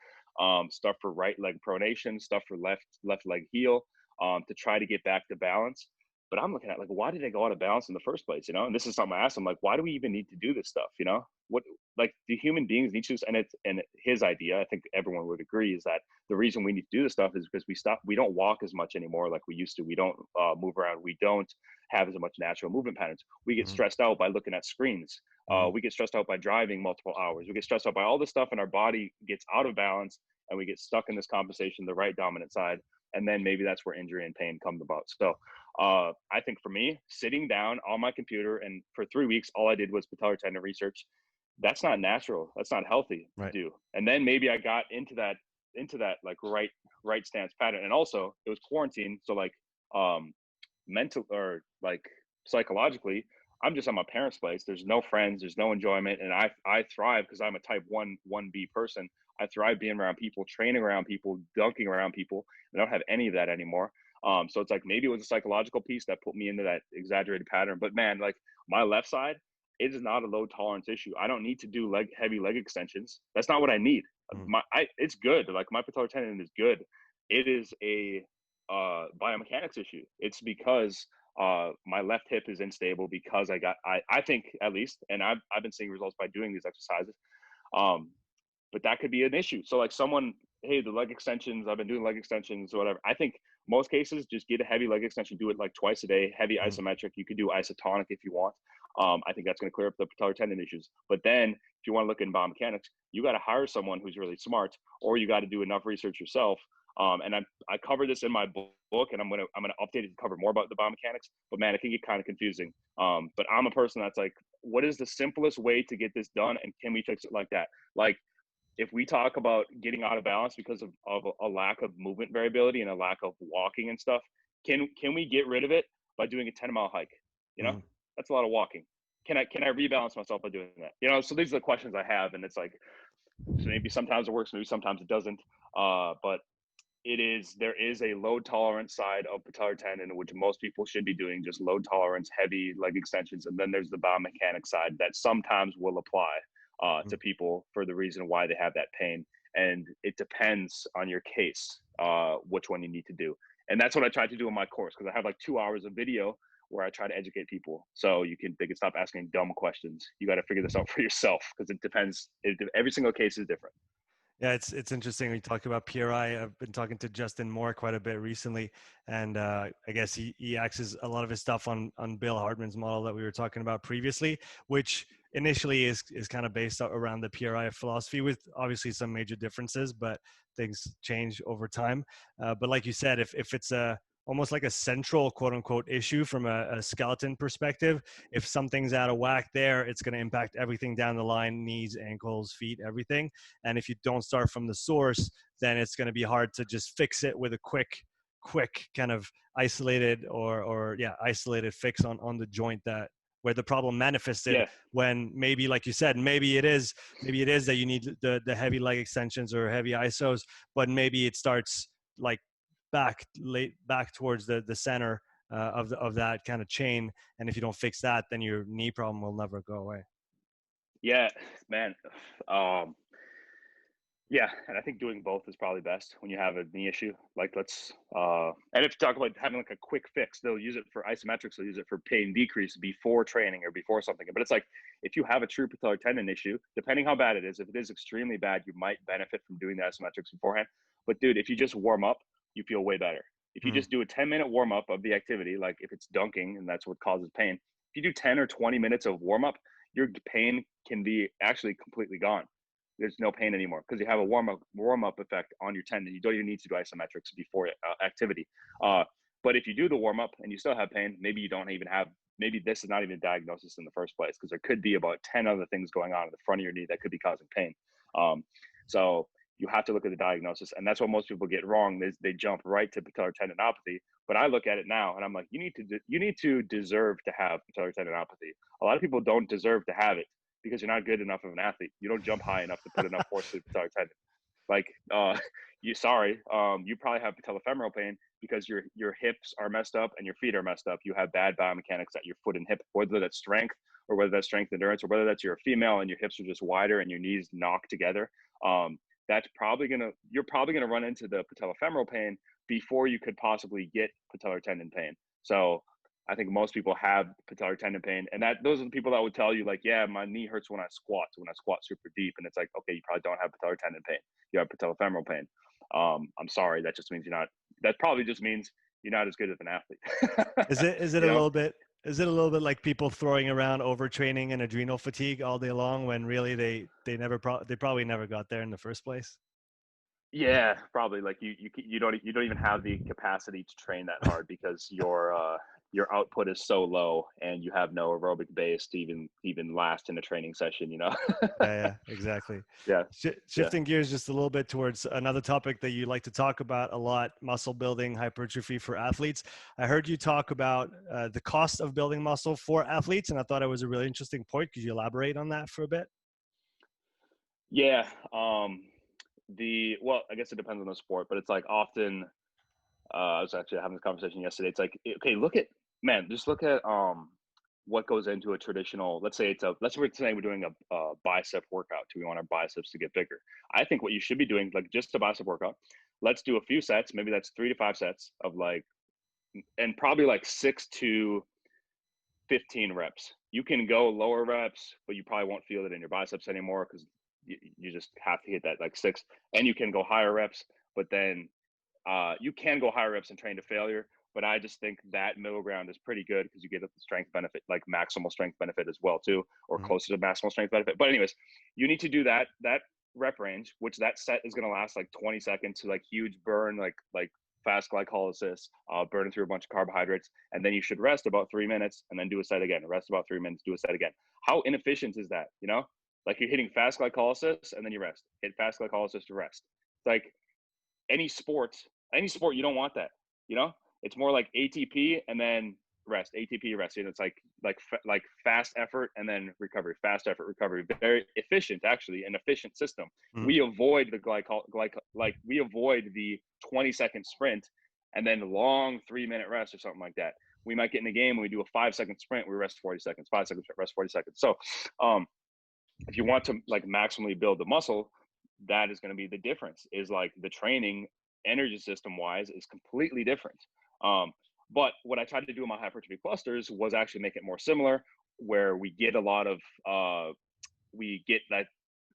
stuff for right leg pronation, stuff for left leg heel, to try to get back to balance. But I'm looking at, like, why did they go out of balance in the first place? You know, and this is something I asked him, like, why do we even need to do this stuff? You know, what, like, the human beings need to, and his idea, I think everyone would agree, is that the reason we need to do this stuff is because we don't walk as much anymore like we used to. We don't move around. We don't have as much natural movement patterns. We get stressed out by looking at screens. We get stressed out by driving multiple hours. We get stressed out by all this stuff, and our body gets out of balance, and we get stuck in this compensation, the right dominant side. And then maybe that's where injury and pain comes about. So I think for me, sitting down on my computer, and for 3 weeks, all I did was patellar tendon research. That's not natural. That's not healthy to do. And then maybe I got into that like right stance pattern. And also it was quarantine. So like mental or like psychologically, I'm just at my parents' place. There's no friends, there's no enjoyment. And I thrive because I'm a type 1B person. I thrive being around people, training around people, dunking around people. I don't have any of that anymore. So it's like, maybe it was a psychological piece that put me into that exaggerated pattern. But man, like my left side, it is not a low tolerance issue. I don't need to do heavy leg extensions. That's not what I need. It's good. Like my patellar tendon is good. It is a biomechanics issue. It's because my left hip is unstable, because I think, at least, and I've been seeing results by doing these exercises. But that could be an issue. So like someone, hey, the leg extensions, I've been doing leg extensions or whatever. I think most cases, just get a heavy leg extension, do it like twice a day, heavy isometric. You could do isotonic if you want. I think that's going to clear up the patellar tendon issues. But then if you want to look in biomechanics, you got to hire someone who's really smart, or you got to do enough research yourself. And I cover this in my book, and I'm gonna update it to cover more about the biomechanics. But man, it can get kind of confusing. But I'm a person that's like, what is the simplest way to get this done, and can we fix it like that? Like, if we talk about getting out of balance because of a lack of movement variability and a lack of walking and stuff, can we get rid of it by doing a 10-mile hike? You know, that's a lot of walking. Can I rebalance myself by doing that? You know, so these are the questions I have, and it's like, so maybe sometimes it works, maybe sometimes it doesn't. But there is a low tolerance side of patellar tendon, which most people should be doing, just low tolerance, heavy leg extensions. And then there's the biomechanics side that sometimes will apply to people for the reason why they have that pain. And it depends on your case, which one you need to do. And that's what I tried to do in my course, because I have like 2 hours of video where I try to educate people. So they can stop asking dumb questions. You got to figure this out for yourself, because it depends. Every single case is different. Yeah, it's interesting when you talk about PRI. I've been talking to Justin Moore quite a bit recently, and I guess he axes a lot of his stuff on Bill Hartman's model that we were talking about previously, which initially is kind of based around the PRI philosophy, with obviously some major differences, but things change over time. But like you said, if it's almost like a central quote unquote issue from a skeleton perspective, if something's out of whack there, it's going to impact everything down the line: knees, ankles, feet, everything. And if you don't start from the source, then it's going to be hard to just fix it with a quick kind of isolated isolated fix on the joint where the problem manifested. When maybe, like you said, maybe it is that you need the heavy leg extensions or heavy isos, but maybe it starts like back towards the center of that kind of chain. And if you don't fix that, then your knee problem will never go away. Yeah, man. Um, Yeah, and I think doing both is probably best when you have a knee issue. Like and if you talk about having like a quick fix, they'll use it for isometrics. They'll use it for pain decrease before training or before something. But it's like, if you have a true patellar tendon issue, depending how bad it is, if it is extremely bad, you might benefit from doing the isometrics beforehand. But dude, if you just warm up, you feel way better. If you Mm. just do a 10-minute warm up of the activity, like if it's dunking and that's what causes pain, if you do 10 or 20 minutes of warm up, your pain can be actually completely gone. There's no pain anymore because you have a warm up effect on your tendon. You don't even need to do isometrics before activity. But if you do the warm up and you still have pain, maybe you don't even have. Maybe this is not even a diagnosis in the first place because there could be about 10 other things going on in the front of your knee that could be causing pain. So you have to look at the diagnosis, and that's what most people get wrong. They jump right to patellar tendinopathy. But I look at it now, and I'm like, you need to deserve to have patellar tendinopathy. A lot of people don't deserve to have it because you're not good enough of an athlete. You don't jump high enough to put enough force to the patellar tendon. Like, you probably have patellofemoral pain because your hips are messed up and your feet are messed up. You have bad biomechanics at your foot and hip, whether that's strength or whether that's strength endurance or whether that's you're a female and your hips are just wider and your knees knock together. You're probably gonna run into the patellofemoral pain before you could possibly get patellar tendon pain. So I think most people have patellar tendon pain, and those are the people that would tell you like, yeah, my knee hurts when I squat super deep, and it's like, okay, you probably don't have patellar tendon pain. You have patellofemoral pain. I'm sorry, that just means you're not. That probably just means you're not as good as an athlete. Is it you a know? little bit? Is it a little bit like people throwing around overtraining and adrenal fatigue all day long when really they probably never got there in the first place? Yeah, probably. Like you don't even have the capacity to train that hard because your output is so low and you have no aerobic base to even last in a training session. Yeah, exactly. Yeah, yeah. Shifting gears just a little bit towards another topic that you like to talk about a lot: muscle building, hypertrophy for athletes. I heard you talk about the cost of building muscle for athletes, and I thought it was a really interesting point. Could you elaborate on that for a bit? Yeah. I guess it depends on the sport, but it's like often. I was actually having this conversation yesterday. It's like, okay, just look at what goes into a traditional. Let's say we're doing a bicep workout. We want our biceps to get bigger. I think what you should be doing, like just a bicep workout. Let's do a few sets. Maybe that's 3 to 5 sets of like, and probably like 6 to 15 reps. You can go lower reps, but you probably won't feel it in your biceps anymore because you just have to hit that like 6. And you can go higher reps, but then you can go higher reps and train to failure. But I just think that middle ground is pretty good because you get the strength benefit, like maximal strength benefit as well too, or Mhm. closer to maximal strength benefit. But anyways, you need to do that rep range, which that set is going to last like 20 seconds to like huge burn, like fast glycolysis, burning through a bunch of carbohydrates, and then you should rest about 3 minutes and then do a set again. Rest about 3 minutes, do a set again. How inefficient is that? Like you're hitting fast glycolysis and then you rest. Hit fast glycolysis to rest. It's like any sport, you don't want that. You know, it's more like ATP and then rest, ATP rest. It's like fast effort and then recovery, fast effort recovery. Very efficient, actually, an efficient system. Mhm. We avoid we avoid the 20-second sprint and then long 3-minute rest or something like that. We might get in a game and we do a 5-second sprint, we rest 40 seconds, 5 seconds, rest 40 seconds. So if you want to like maximally build the muscle, that is going to be the difference. Is like the training energy system wise is completely different. But what I tried to do in my hypertrophy clusters was actually make it more similar, where we get a lot of we get that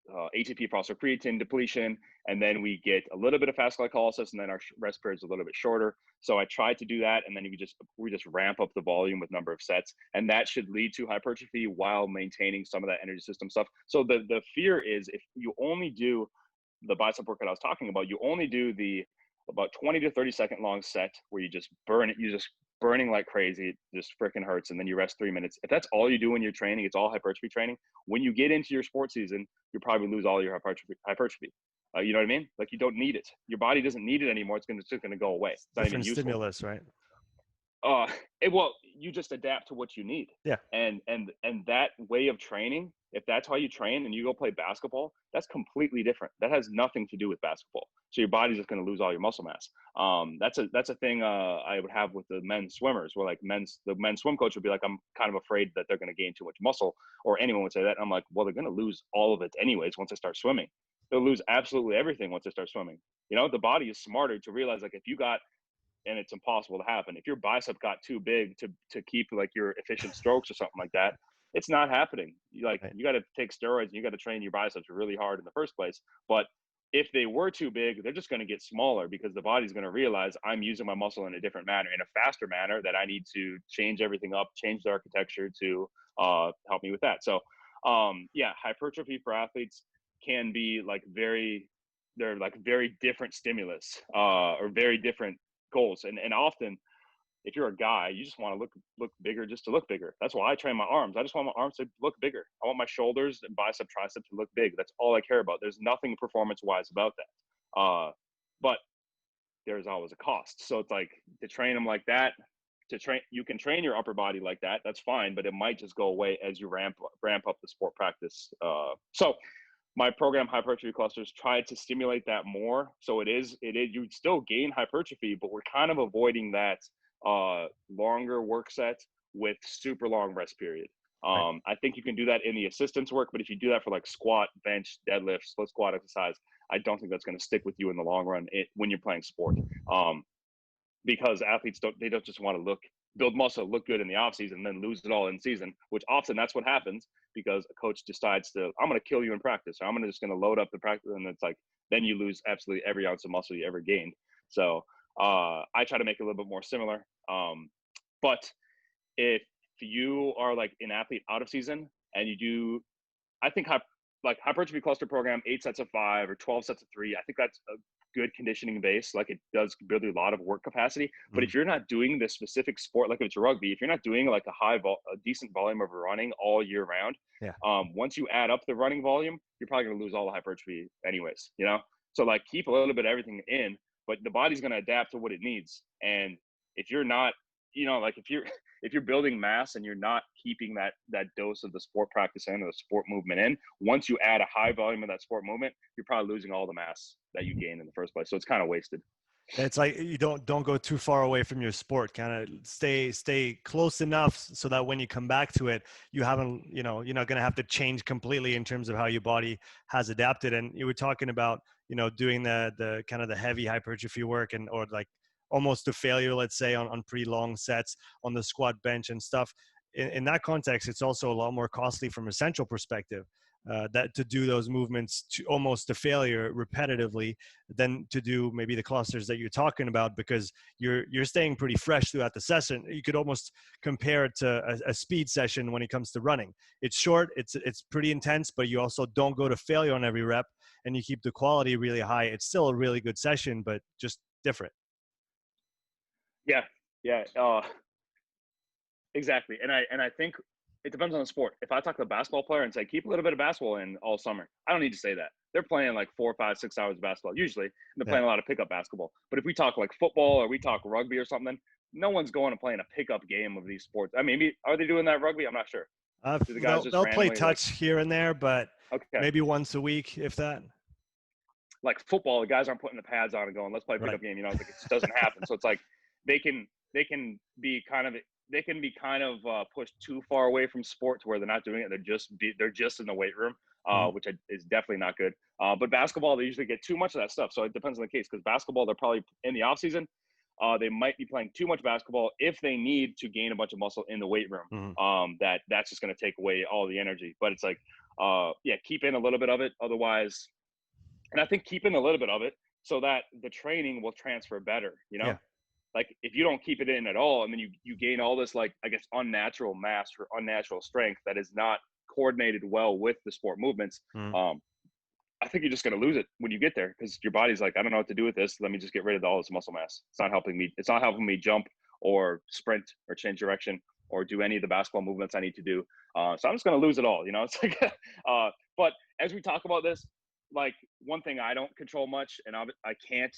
ATP phosphocreatine depletion, and then we get a little bit of fast glycolysis, and then our rest period is a little bit shorter. So I tried to do that, and then we just ramp up the volume with number of sets, and that should lead to hypertrophy while maintaining some of that energy system stuff. So the fear is if you only do the bicep workout I was talking about, you only do the about 20 to 30-second long set where you just burn it, you just burning like crazy, it just freaking hurts, and then you rest 3 minutes. If that's all you do when you're training, it's all hypertrophy training. When you get into your sports season, you probably lose all your hypertrophy. You know what I mean? Like you don't need it. Your body doesn't need it anymore. It's just going to go away. It's not even Different useful. stimulus, right? Well, you just adapt to what you need. Yeah. And that way of training, if that's how you train and you go play basketball, that's completely different. That has nothing to do with basketball. So your body's just going to lose all your muscle mass. That's a thing I would have with the men's swimmers, where like the men's swim coach would be like, I'm kind of afraid that they're going to gain too much muscle, or anyone would say that. And I'm like, well, they're going to lose all of it anyways once they start swimming. They'll lose absolutely everything once they start swimming. The body is smarter to realize, like, if you got, and it's impossible to happen, if your bicep got too big to keep like your efficient strokes or something like that, it's not happening. You got to take steroids and you got to train your biceps really hard in the first place. But if they were too big, they're just going to get smaller, because the body's going to realize I'm using my muscle in a different manner, in a faster manner, that I need to change everything up, change the architecture to help me with that. So hypertrophy for athletes can be they're like very different stimulus or very different goals. And often, if you're a guy, you just want to look bigger just to look bigger. That's why I train my arms. I just want my arms to look bigger. I want my shoulders and bicep, tricep to look big. That's all I care about. There's nothing performance-wise about that. But there's always a cost. So it's like, to train them like that, you can train your upper body like that. That's fine, but it might just go away as you ramp up the sport practice. So my program, Hypertrophy Clusters, tried to stimulate that more. So it is you still gain hypertrophy, but we're kind of avoiding that longer work set with super long rest period. Right. I think you can do that in the assistance work, but if you do that for like squat, bench, deadlift, split squat exercise, I don't think that's going to stick with you in the long run when you're playing sport. Because athletes don't just want to build muscle, look good in the off season, and then lose it all in season, which often that's what happens, because a coach decides I'm going to kill you in practice, or I'm just going to load up the practice. And it's like, then you lose absolutely every ounce of muscle you ever gained. So I try to make it a little bit more similar. But if you are like an athlete out of season and you do, I think hypertrophy cluster program, 8 sets of 5 or 12 sets of 3, I think that's a good conditioning base. Like, it does build a lot of work capacity. But if you're not doing this specific sport, like if it's rugby, if you're not doing like a decent volume of running all year round, once you add up the running volume, you're probably going to lose all the hypertrophy anyways, So like, keep a little bit of everything in, but the body's going to adapt to what it needs. And if you're not, like if you're building mass and you're not keeping that dose of the sport practice in, or the sport movement in, once you add a high volume of that sport movement, you're probably losing all the mass that you gained in the first place. So it's kind of wasted. It's like, you don't go too far away from your sport. Kind of stay close enough so that when you come back to it, you haven't, you're not going to have to change completely in terms of how your body has adapted. And you were talking about, doing the kind of the heavy hypertrophy work, or like almost to failure, let's say, on pretty long sets on the squat, bench and stuff. In that context, it's also a lot more costly from a central perspective. That to do those movements to almost to failure repetitively, than to do maybe the clusters that you're talking about, because you're staying pretty fresh throughout the session. You could almost compare it to a speed session when it comes to running. It's short, it's pretty intense, but you also don't go to failure on every rep, and you keep the quality really high. It's still a really good session, but just different. Yeah. Exactly. And I think it depends on the sport. If I talk to a basketball player and say, keep a little bit of basketball in all summer, I don't need to say that. They're playing like 4, 5, 6 hours of basketball usually, and they're playing a lot of pickup basketball. But if we talk like football, or we talk rugby or something, no one's going to play in a pickup game of these sports. I mean, are they doing that rugby? I'm not sure. Do the guys They'll play touch here and there, but maybe once a week, if that. Like football, the guys aren't putting the pads on and going, let's play a pickup game. It just doesn't happen. So it's like they can be kind of pushed too far away from sport to where they're not doing it. They're just in the weight room, which is definitely not good. But basketball, they usually get too much of that stuff. So it depends on the case, because basketball, they're probably in the off season. They might be playing too much basketball if they need to gain a bunch of muscle in the weight room. That's just going to take away all the energy. But it's like, keep in a little bit of it. Otherwise, and I think keep in a little bit of it so that the training will transfer better, Like, if you don't keep it in at all, and then you gain all this, like, I guess, unnatural mass or unnatural strength that is not coordinated well with the sport movements, I think you're just going to lose it when you get there, because your body's like, I don't know what to do with this. Let me just get rid of all this muscle mass. It's not helping me. It's not helping me jump or sprint or change direction or do any of the basketball movements I need to do. So I'm just going to lose it all. It's like, but as we talk about this, like, one thing I don't control much, and I can't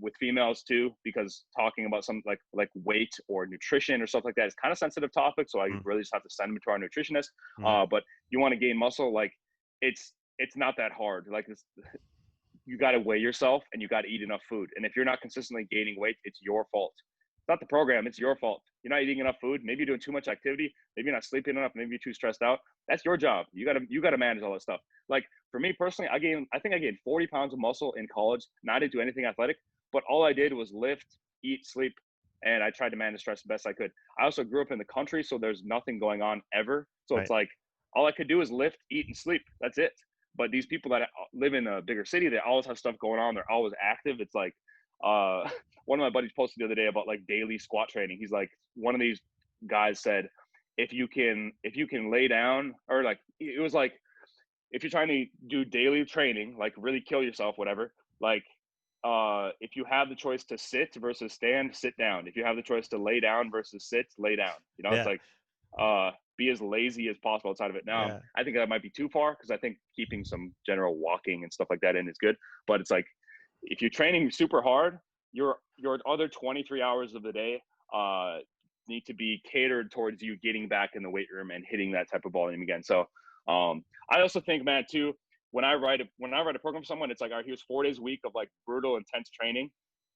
with females too, because talking about something like weight or nutrition or stuff like that is kind of sensitive topic. So I really just have to send them to our nutritionist. But you want to gain muscle, like it's not that hard. Like you got to weigh yourself and you got to eat enough food. And if you're not consistently gaining weight, it's your fault. It's not the program. It's your fault. You're not eating enough food. Maybe you're doing too much activity. Maybe you're not sleeping enough. Maybe you're too stressed out. That's your job. You gotta manage all that stuff. Like for me personally, I think I gained 40 pounds of muscle in college. Not to do anything athletic, but all I did was lift, eat, sleep, and I tried to manage stress the best I could. I also grew up in the country, so there's nothing going on ever. So It's like all I could do is lift, eat, and sleep. That's it. But these people that live in a bigger city, they always have stuff going on. They're always active. It's like, one of my buddies posted the other day about like daily squat training. He's like, one of these guys said, if you can lay down, or like, it was like, if you're trying to do daily training, like really kill yourself, whatever, like, if you have the choice to sit versus stand, sit down. If you have the choice to lay down versus sit, lay down. You know, It's like, be as lazy as possible outside of it. Now, I think that might be too far, because I think keeping some general walking and stuff like that in is good. But it's like, if you're training super hard, your other 23 hours of the day need to be catered towards you getting back in the weight room and hitting that type of volume again. So I also think, man, too, when I write a program for someone, it's like, all right, here's 4 days a week of like brutal, intense training.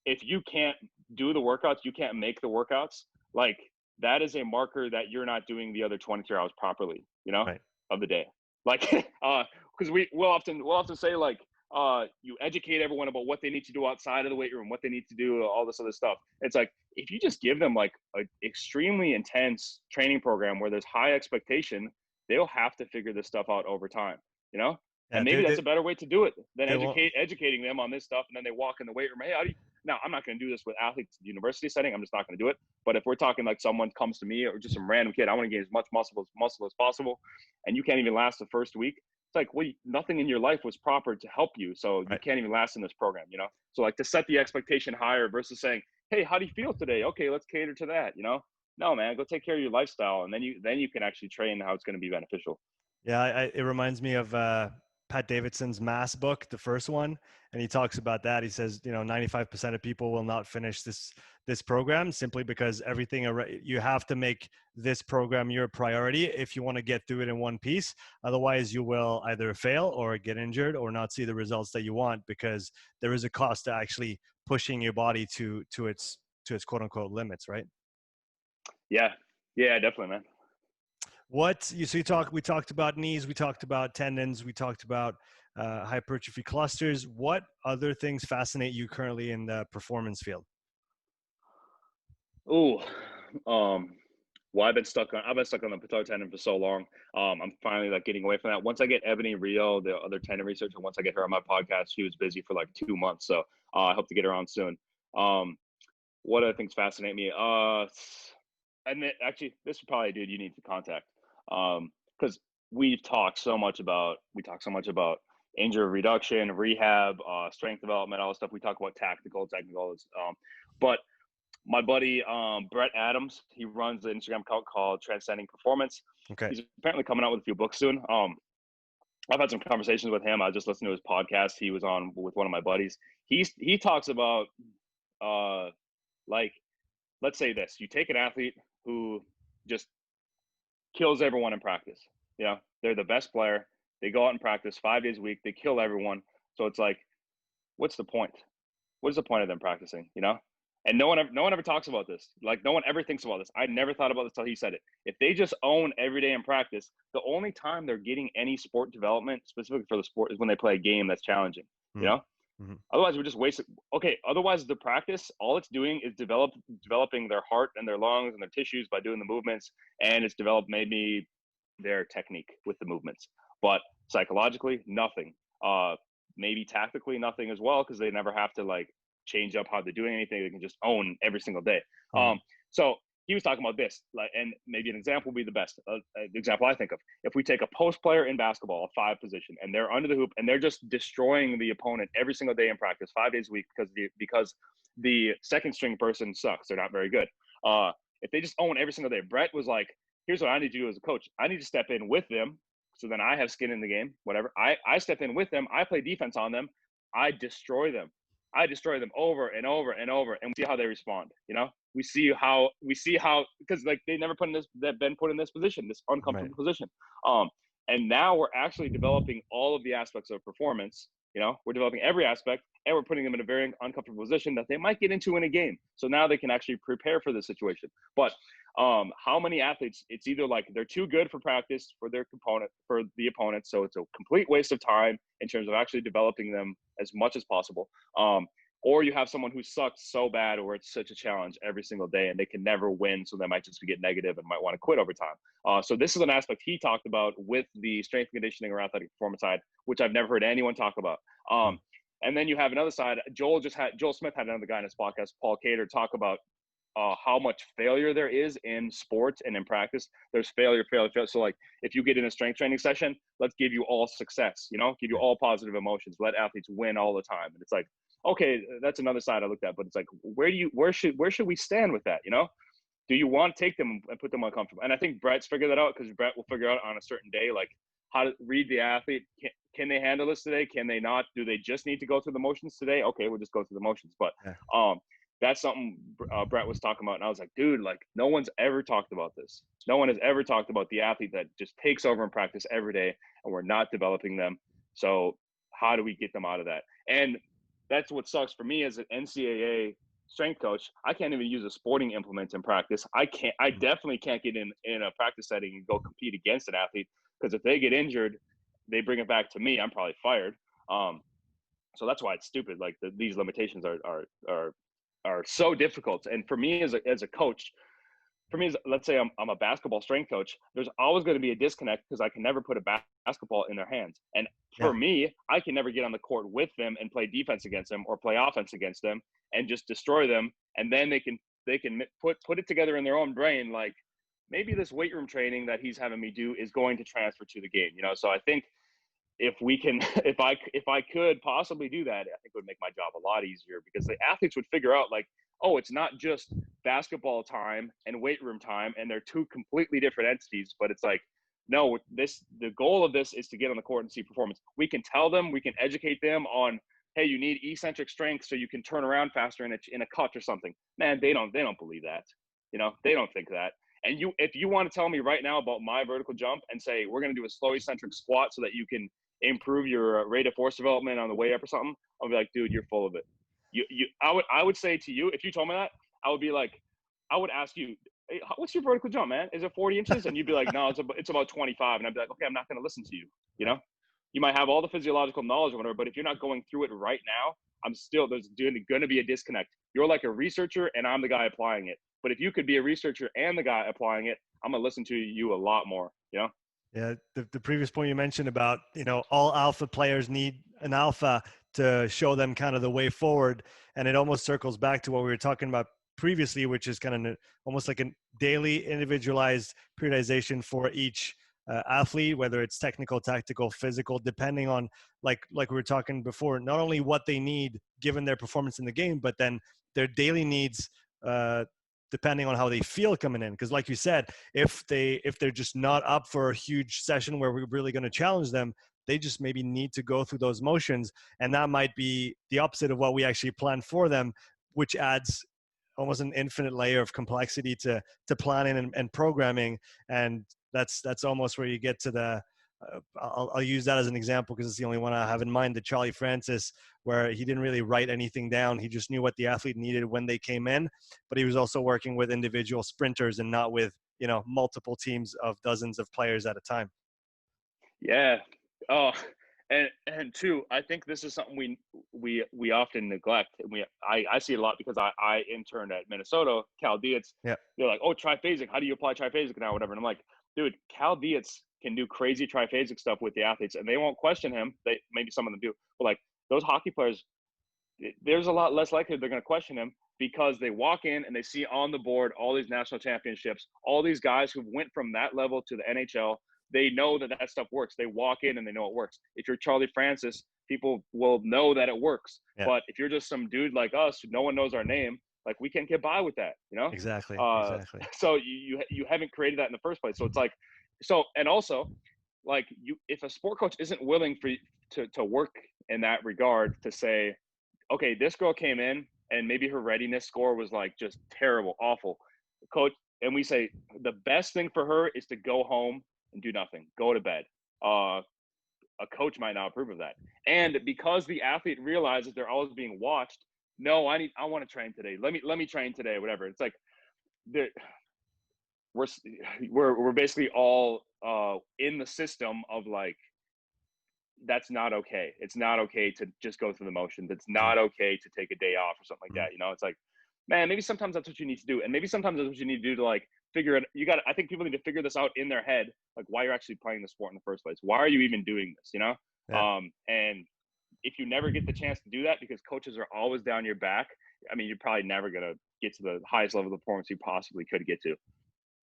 If you can't do the workouts, you can't make the workouts, like that is a marker that you're not doing the other 23 hours properly, of the day. Like, because we'll often say like, you educate everyone about what they need to do outside of the weight room, what they need to do, all this other stuff. It's like, if you just give them like an extremely intense training program where there's high expectation, they'll have to figure this stuff out over time, and maybe that's a better way to do it than educating them on this stuff. And then they walk in the weight room. Hey, now I'm not going to do this with athletes in the university setting. I'm just not going to do it. But if we're talking like someone comes to me or just some random kid, I want to gain as much muscle as possible, and you can't even last the first week. It's like, well, nothing in your life was proper to help you, so you can't even last in this program, So like, to set the expectation higher versus saying, hey, how do you feel today? Okay, let's cater to that, No, man, go take care of your lifestyle, and then you can actually train how it's going to be beneficial. Yeah, it reminds me of Pat Davidson's Mass book, the first one, and he talks about that. He says, 95% of people will not finish this program simply because you have to make this program your priority if you want to get through it in one piece. Otherwise, you will either fail or get injured or not see the results that you want, because there is a cost to actually pushing your body to its quote unquote limits, right? Yeah, definitely, man. We talked about knees, we talked about tendons, we talked about hypertrophy clusters. What other things fascinate you currently in the performance field? Well, I've been stuck on the patellar tendon for so long. I'm finally like getting away from that. Once I get Ebony Rio, the other tendon researcher, once I get her on my podcast, she was busy for like 2 months. So I hope to get her on soon. What other things fascinate me? And actually, this is probably a dude you need to contact. Because we talk so much about injury reduction, rehab, strength development, all this stuff. We talk about technical, but my buddy Brett Adams, he runs the Instagram account called Transcending Performance. Okay. He's apparently coming out with a few books soon. I've had some conversations with him. I just listened to his podcast. He was on with one of my buddies. He talks about like, let's say this: you take an athlete who just kills everyone in practice. They're the best player. They go out and practice 5 days a week. They kill everyone. So it's like, what's the point? What is the point of them practicing? And no one ever talks about this. Like, no one ever thinks about this. I never thought about this till he said it. If they just own every day in practice, the only time they're getting any sport development specifically for the sport is when they play a game that's challenging. Mm-hmm. Otherwise, we're just wasting. Okay. Otherwise, the practice, all it's doing is developing their heart and their lungs and their tissues by doing the movements, and it's developed maybe their technique with the movements. But psychologically, nothing. Maybe tactically, nothing as well, because they never have to like change up how they're doing anything. They can just own every single day. So he was talking about this, like, and maybe an example would be the best example I think of. If we take a post player in basketball, a 5 position, and they're under the hoop and they're just destroying the opponent every single day in practice, 5 days a week, because the second string person sucks. They're not very good. If they just own every single day, Brett was like, here's what I need to do as a coach. I need to step in with them So then I have skin in the game, whatever. I step in with them. I play defense on them. I destroy them. I destroy them over and over and over, and we see how they respond. We see how because like they never been put in this position, this uncomfortable position. And now we're actually developing all of the aspects of performance. We're developing every aspect, and we're putting them in a very uncomfortable position that they might get into in a game. So now they can actually prepare for the situation. But how many athletes, it's either like they're too good for practice for the opponent. So it's a complete waste of time in terms of actually developing them as much as possible. Or you have someone who sucks so bad, or it's such a challenge every single day and they can never win. So they might just get negative and might want to quit over time. So this is an aspect he talked about with the strength and conditioning or athletic performance side, which I've never heard anyone talk about. And then you have another side. Joel Smith had another guy in his podcast, Paul Cater, talk about how much failure there is in sports and in practice. There's failure. So like if you get in a strength training session, let's give you all success, give you all positive emotions, let athletes win all the time. And it's like, okay, that's another side I looked at, but it's like, where should we stand with that? Do you want to take them and put them uncomfortable? And I think Brett's figured that out, because Brett will figure out on a certain day, like how to read the athlete. Can they handle this today? Can they not? Do they just need to go through the motions today? Okay, we'll just go through the motions. But that's something Brett was talking about. And I was like, dude, like no one's ever talked about this. No one has ever talked about the athlete that just takes over in practice every day and we're not developing them. So how do we get them out of that? And that's what sucks for me as an NCAA strength coach. I can't even use a sporting implement in practice. I definitely can't get in a practice setting and go compete against an athlete, because if they get injured, they bring it back to me. I'm probably fired. So that's why it's stupid. Like these limitations are so difficult. And for me as a coach, let's say I'm a basketball strength coach, there's always going to be a disconnect because I can never put a basketball in their hands. And for me, I can never get on the court with them and play defense against them or play offense against them and just destroy them. And then they can put it together in their own brain, like maybe this weight room training that he's having me do is going to transfer to the game. So I think if I could possibly do that, I think it would make my job a lot easier, because the athletes would figure out like, oh, it's not just basketball time and weight room time, and they're two completely different entities. But it's like, no, the goal of this is to get on the court and see performance. We can tell them, we can educate them on, hey, you need eccentric strength so you can turn around faster in a cut or something. Man, they don't believe that. They don't think that. And if you want to tell me right now about my vertical jump and say we're going to do a slow eccentric squat so that you can improve your rate of force development on the way up or something, I'll be like, dude, you're full of it. I would say to you, if you told me that, I would be like, I would ask you, hey, what's your vertical jump, man? Is it 40 inches? And you'd be like, no, it's about 25. And I'd be like, okay, I'm not going to listen to you. You might have all the physiological knowledge or whatever, but if you're not going through it right now, there's going to be a disconnect. You're like a researcher and I'm the guy applying it. But if you could be a researcher and the guy applying it, I'm going to listen to you a lot more, Yeah, the previous point you mentioned about, all alpha players need an alpha to show them kind of the way forward. And it almost circles back to what we were talking about previously, which is kind of almost like a daily individualized periodization for each athlete, whether it's technical, tactical, physical, depending on like we were talking before, not only what they need given their performance in the game, but then their daily needs, depending on how they feel coming in. Because like you said, if they're just not up for a huge session where we're really going to challenge them, they just maybe need to go through those motions. And that might be the opposite of what we actually plan for them, which adds almost an infinite layer of complexity to planning and programming. And that's almost where you get to the, I'll use that as an example because it's the only one I have in mind, the Charlie Francis, where he didn't really write anything down. He just knew what the athlete needed when they came in, but he was also working with individual sprinters and not with, multiple teams of dozens of players at a time. Yeah. Oh, and two, I think this is something we often neglect. And I see it a lot because I interned at Minnesota, Cal Dietz. Yeah. They're like, oh, triphasic. How do you apply triphasic now? Whatever. And I'm like, dude, Cal Dietz can do crazy triphasic stuff with the athletes and they won't question him. Maybe some of them do, but like those hockey players, there's a lot less likely they're going to question him because they walk in and they see on the board all these national championships, all these guys who went from that level to the NHL. They know that stuff works. They walk in and they know it works. If you're Charlie Francis, people will know that it works. Yeah. But if you're just some dude like us, no one knows our name, like we can't get by with that, Exactly. So you haven't created that in the first place. So it's like, and also like if a sport coach isn't willing for you to work in that regard, to say, okay, this girl came in and maybe her readiness score was like just terrible, awful, coach, and we say the best thing for her is to go home and do nothing, go to bed. A coach might not approve of that. And because the athlete realizes they're always being watched, no, I want to train today. Let me train today, whatever. It's like we're basically all in the system of like, that's not okay. It's not okay to just go through the motions. It's not okay to take a day off or something like that. You know, it's like, man, maybe sometimes that's what you need to do. And maybe sometimes that's what you need to do to like figure it. I think people need to figure this out in their head, like why you're actually playing the sport in the first place. Why are you even doing this? You know? Yeah. And if you never get the chance to do that because coaches are always down your back, I mean, you're probably never going to get to the highest level of performance you possibly could get to.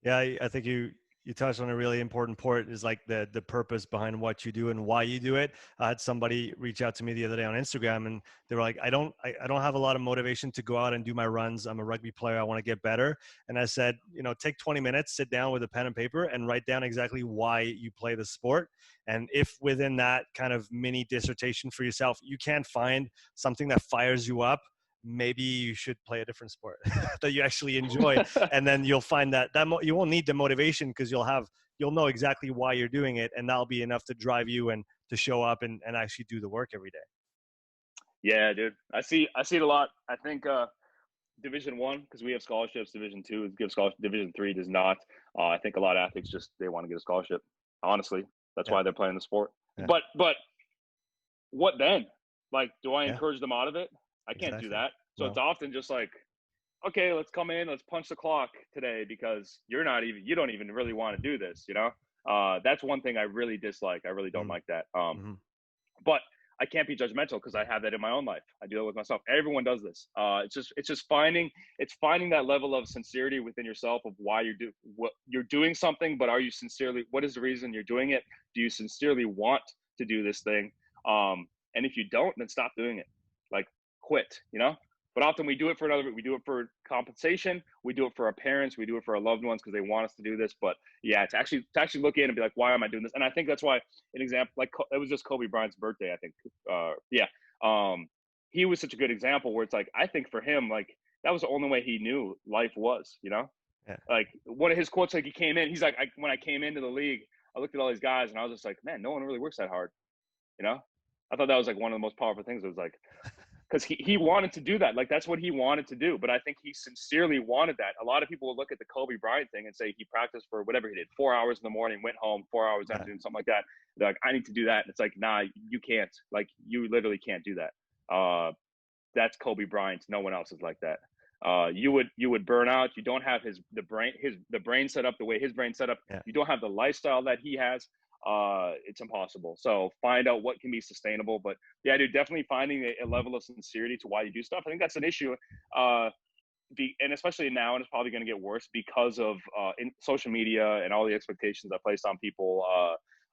Yeah, I think you touched on a really important part, is like the purpose behind what you do and why you do it. I had somebody reach out to me the other day on Instagram, and they were like, I don't have a lot of motivation to go out and do my runs. I'm a rugby player. I want to get better. And I said, take 20 minutes, sit down with a pen and paper and write down exactly why you play the sport. And if within that kind of mini dissertation for yourself, you can't find something that fires you up, maybe you should play a different sport that you actually enjoy. And then you'll find that you won't need the motivation, because you'll know exactly why you're doing it. And that'll be enough to drive you and to show up and actually do the work every day. Yeah, dude. I see it a lot. I think Division 1, because we have scholarships. Division 2 gives scholarship. Division 3 does not. I think a lot of athletes they want to get a scholarship. Honestly, that's why they're playing the sport. Yeah. But what then? Like, do I encourage them out of it? I can't do that. So it's often just like, okay, let's come in, let's punch the clock today, because you don't even really want to do this, That's one thing I really dislike. I really don't like that. But I can't be judgmental, because I have that in my own life. I do it with myself. Everyone does this. It's just finding that level of sincerity within yourself of why what you're doing something, but what is the reason you're doing it? Do you sincerely want to do this thing? And if you don't, then stop doing it. Like, quit, But often we do it for compensation. We do it for our parents. We do it for our loved ones because they want us to do this. But yeah, to actually look in and be like, why am I doing this? And I think that's why an example, like it was just Kobe Bryant's birthday, I think. He was such a good example where it's like, I think for him, like that was the only way he knew life was, Yeah. Like one of his quotes, like he came in, he's like, when I came into the league, I looked at all these guys and I was just like, man, no one really works that hard. I thought that was like one of the most powerful things. It was like, because he wanted to do that. Like, that's what he wanted to do. But I think he sincerely wanted that. A lot of people will look at the Kobe Bryant thing and say he practiced for whatever he did, 4 hours in the morning, went home, 4 hours afternoon, something like that. They're like, I need to do that. And it's like, nah, you can't. Like, you literally can't do that. That's Kobe Bryant. No one else is like that. You would burn out. You don't have the brain set up the way his brain set up. Yeah. You don't have the lifestyle that he has. It's impossible. So find out what can be sustainable. But yeah, dude, definitely finding a level of sincerity to why you do stuff. I think that's an issue. And especially now, and it's probably going to get worse because of in social media and all the expectations I placed on people.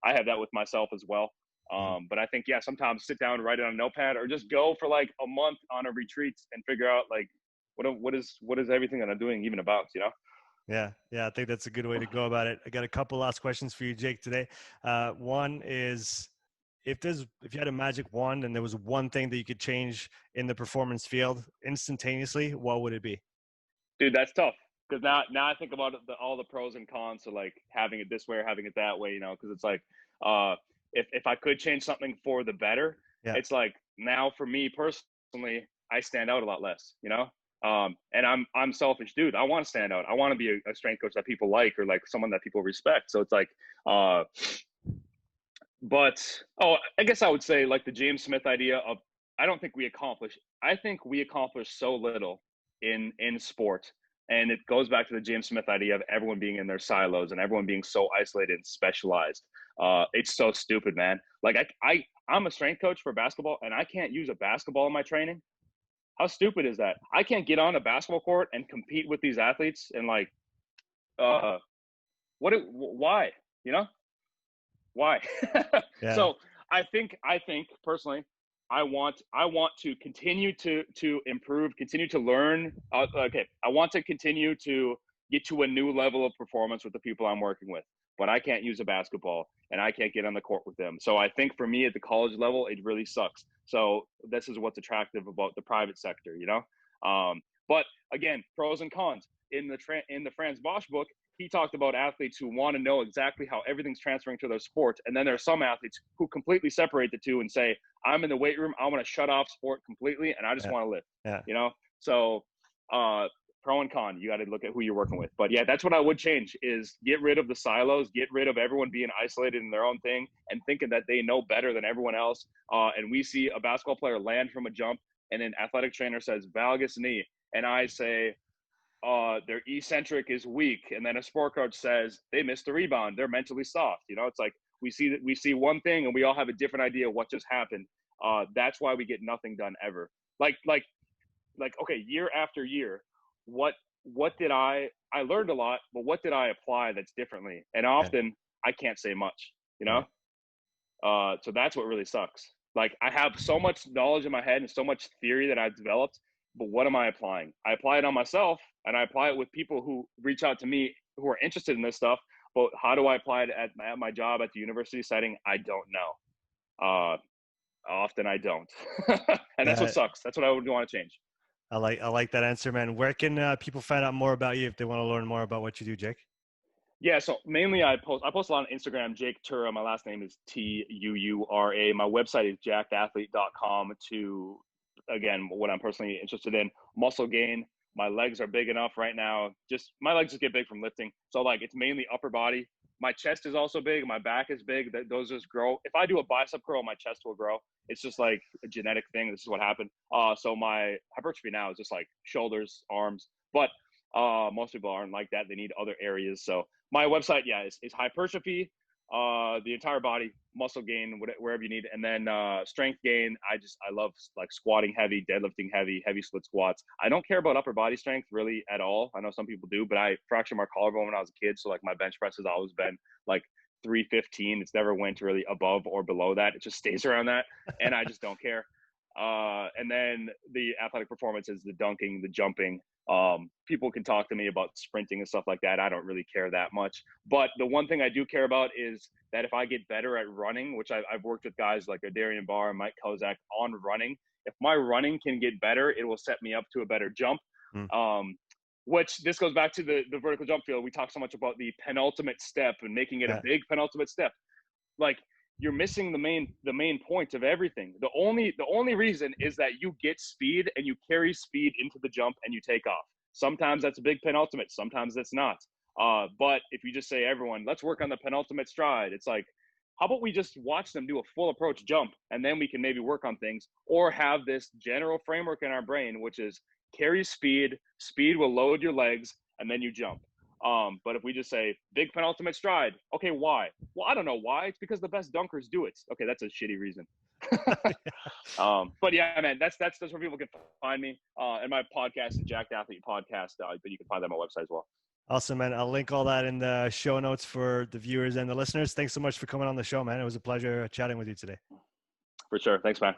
I have that with myself as well. But I think, sometimes sit down and write it on a notepad, or just go for like a month on a retreat and figure out like, what is everything that I'm doing even about, Yeah, I think that's a good way to go about it. I got a couple last questions for you, Jake, today. One is, if you had a magic wand and there was one thing that you could change in the performance field instantaneously, what would it be? Dude, that's tough, because now I think about all the pros and cons of like having it this way or having it that way, because it's like, if I could change something for the better, it's like, now for me personally, I stand out a lot less, and I'm selfish, dude. I want to stand out. I want to be a strength coach that people like, or like someone that people respect. So it's like, I guess I would say like the James Smith idea of, I think we accomplish so little in sport. And it goes back to the James Smith idea of everyone being in their silos and everyone being so isolated and specialized. It's so stupid, man. Like I'm a strength coach for basketball, and I can't use a basketball in my training. How stupid is that? I can't get on a basketball court and compete with these athletes and like, why? Why? Yeah. So I think personally, I want to continue to improve, continue to learn. I want to continue to get to a new level of performance with the people I'm working with. but I can't use a basketball and I can't get on the court with them. So I think for me at the college level, it really sucks. So this is what's attractive about the private sector, you know? But again, pros and cons. In the Franz Bosch book, he talked about athletes who want to know exactly how everything's transferring to their sport. And then there are some athletes who completely separate the two and say, I'm in the weight room, I want to shut off sport completely, and I just want to lift, you know? So pro and con, you got to look at who you're working with. But yeah, that's what I would change is get rid of the silos, get rid of everyone being isolated in their own thing and thinking that they know better than everyone else. And we see a basketball player land from a jump and an athletic trainer says, valgus knee. And I say, their eccentric is weak. And then a sport coach says they missed the rebound. They're mentally soft. You know, it's like we see one thing and we all have a different idea of what just happened. That's why we get nothing done ever. Like, okay, year after year, what did I learned a lot, but what did I apply that's differently? And often I can't say much, you know? So that's what really sucks. Like I have so much knowledge in my head and so much theory that I've developed, but what am I applying? I apply it on myself and I apply it with people who reach out to me who are interested in this stuff. But how do I apply it at my job at the university setting? I don't know. Often I don't. And that's what sucks. That's what I would want to change. I like that answer, man. Where can people find out more about you if they want to learn more about what you do, Jake? Yeah, so mainly I post a lot on Instagram, Jake Tuura. My last name is Tuura. My website is jackedathlete.com to, again, what I'm personally interested in. Muscle gain. My legs are big enough right now. My legs just get big from lifting. So like it's mainly upper body. My chest is also big. My back is big. Those just grow. If I do a bicep curl, my chest will grow. It's just like a genetic thing. This is what happened. So my hypertrophy now is just like shoulders, arms. But most people aren't like that. They need other areas. So my website, is hypertrophy, the entire body, muscle gain, wherever you need. And then strength gain. I love like squatting heavy, deadlifting heavy split squats. I don't care about upper body strength really at all. I know some people do, but I fractured my collarbone when I was a kid. So like my bench press has always been like 315. It's never went really above or below that. It just stays around that. And I just don't care. And then the athletic performance is the dunking, the jumping. People can talk to me about sprinting and stuff like that. I don't really care that much. But the one thing I do care about is that if I get better at running, which I've worked with guys like Darian Barr and Mike Kozak on running, if my running can get better, it will set me up to a better jump. Which this goes back to the vertical jump field. We talk so much about the penultimate step and making it a big penultimate step. Like you're missing the main point of everything. The only reason is that you get speed and you carry speed into the jump and you take off. Sometimes that's a big penultimate. Sometimes it's not. But if you just say, everyone, let's work on the penultimate stride. It's like, how about we just watch them do a full approach jump and then we can maybe work on things, or have this general framework in our brain, which is carry speed will load your legs and then you jump. But if we just say big penultimate stride, okay, why? Well, I don't know why. It's because the best dunkers do it. Okay, that's a shitty reason. But yeah, man, that's where people can find me. And my podcast is Jacked Athlete Podcast, but you can find that on my website as well. Awesome, man. I'll link all that in the show notes for the viewers and the listeners. Thanks so much for coming on the show, man. It was a pleasure chatting with you today. For sure. Thanks, man.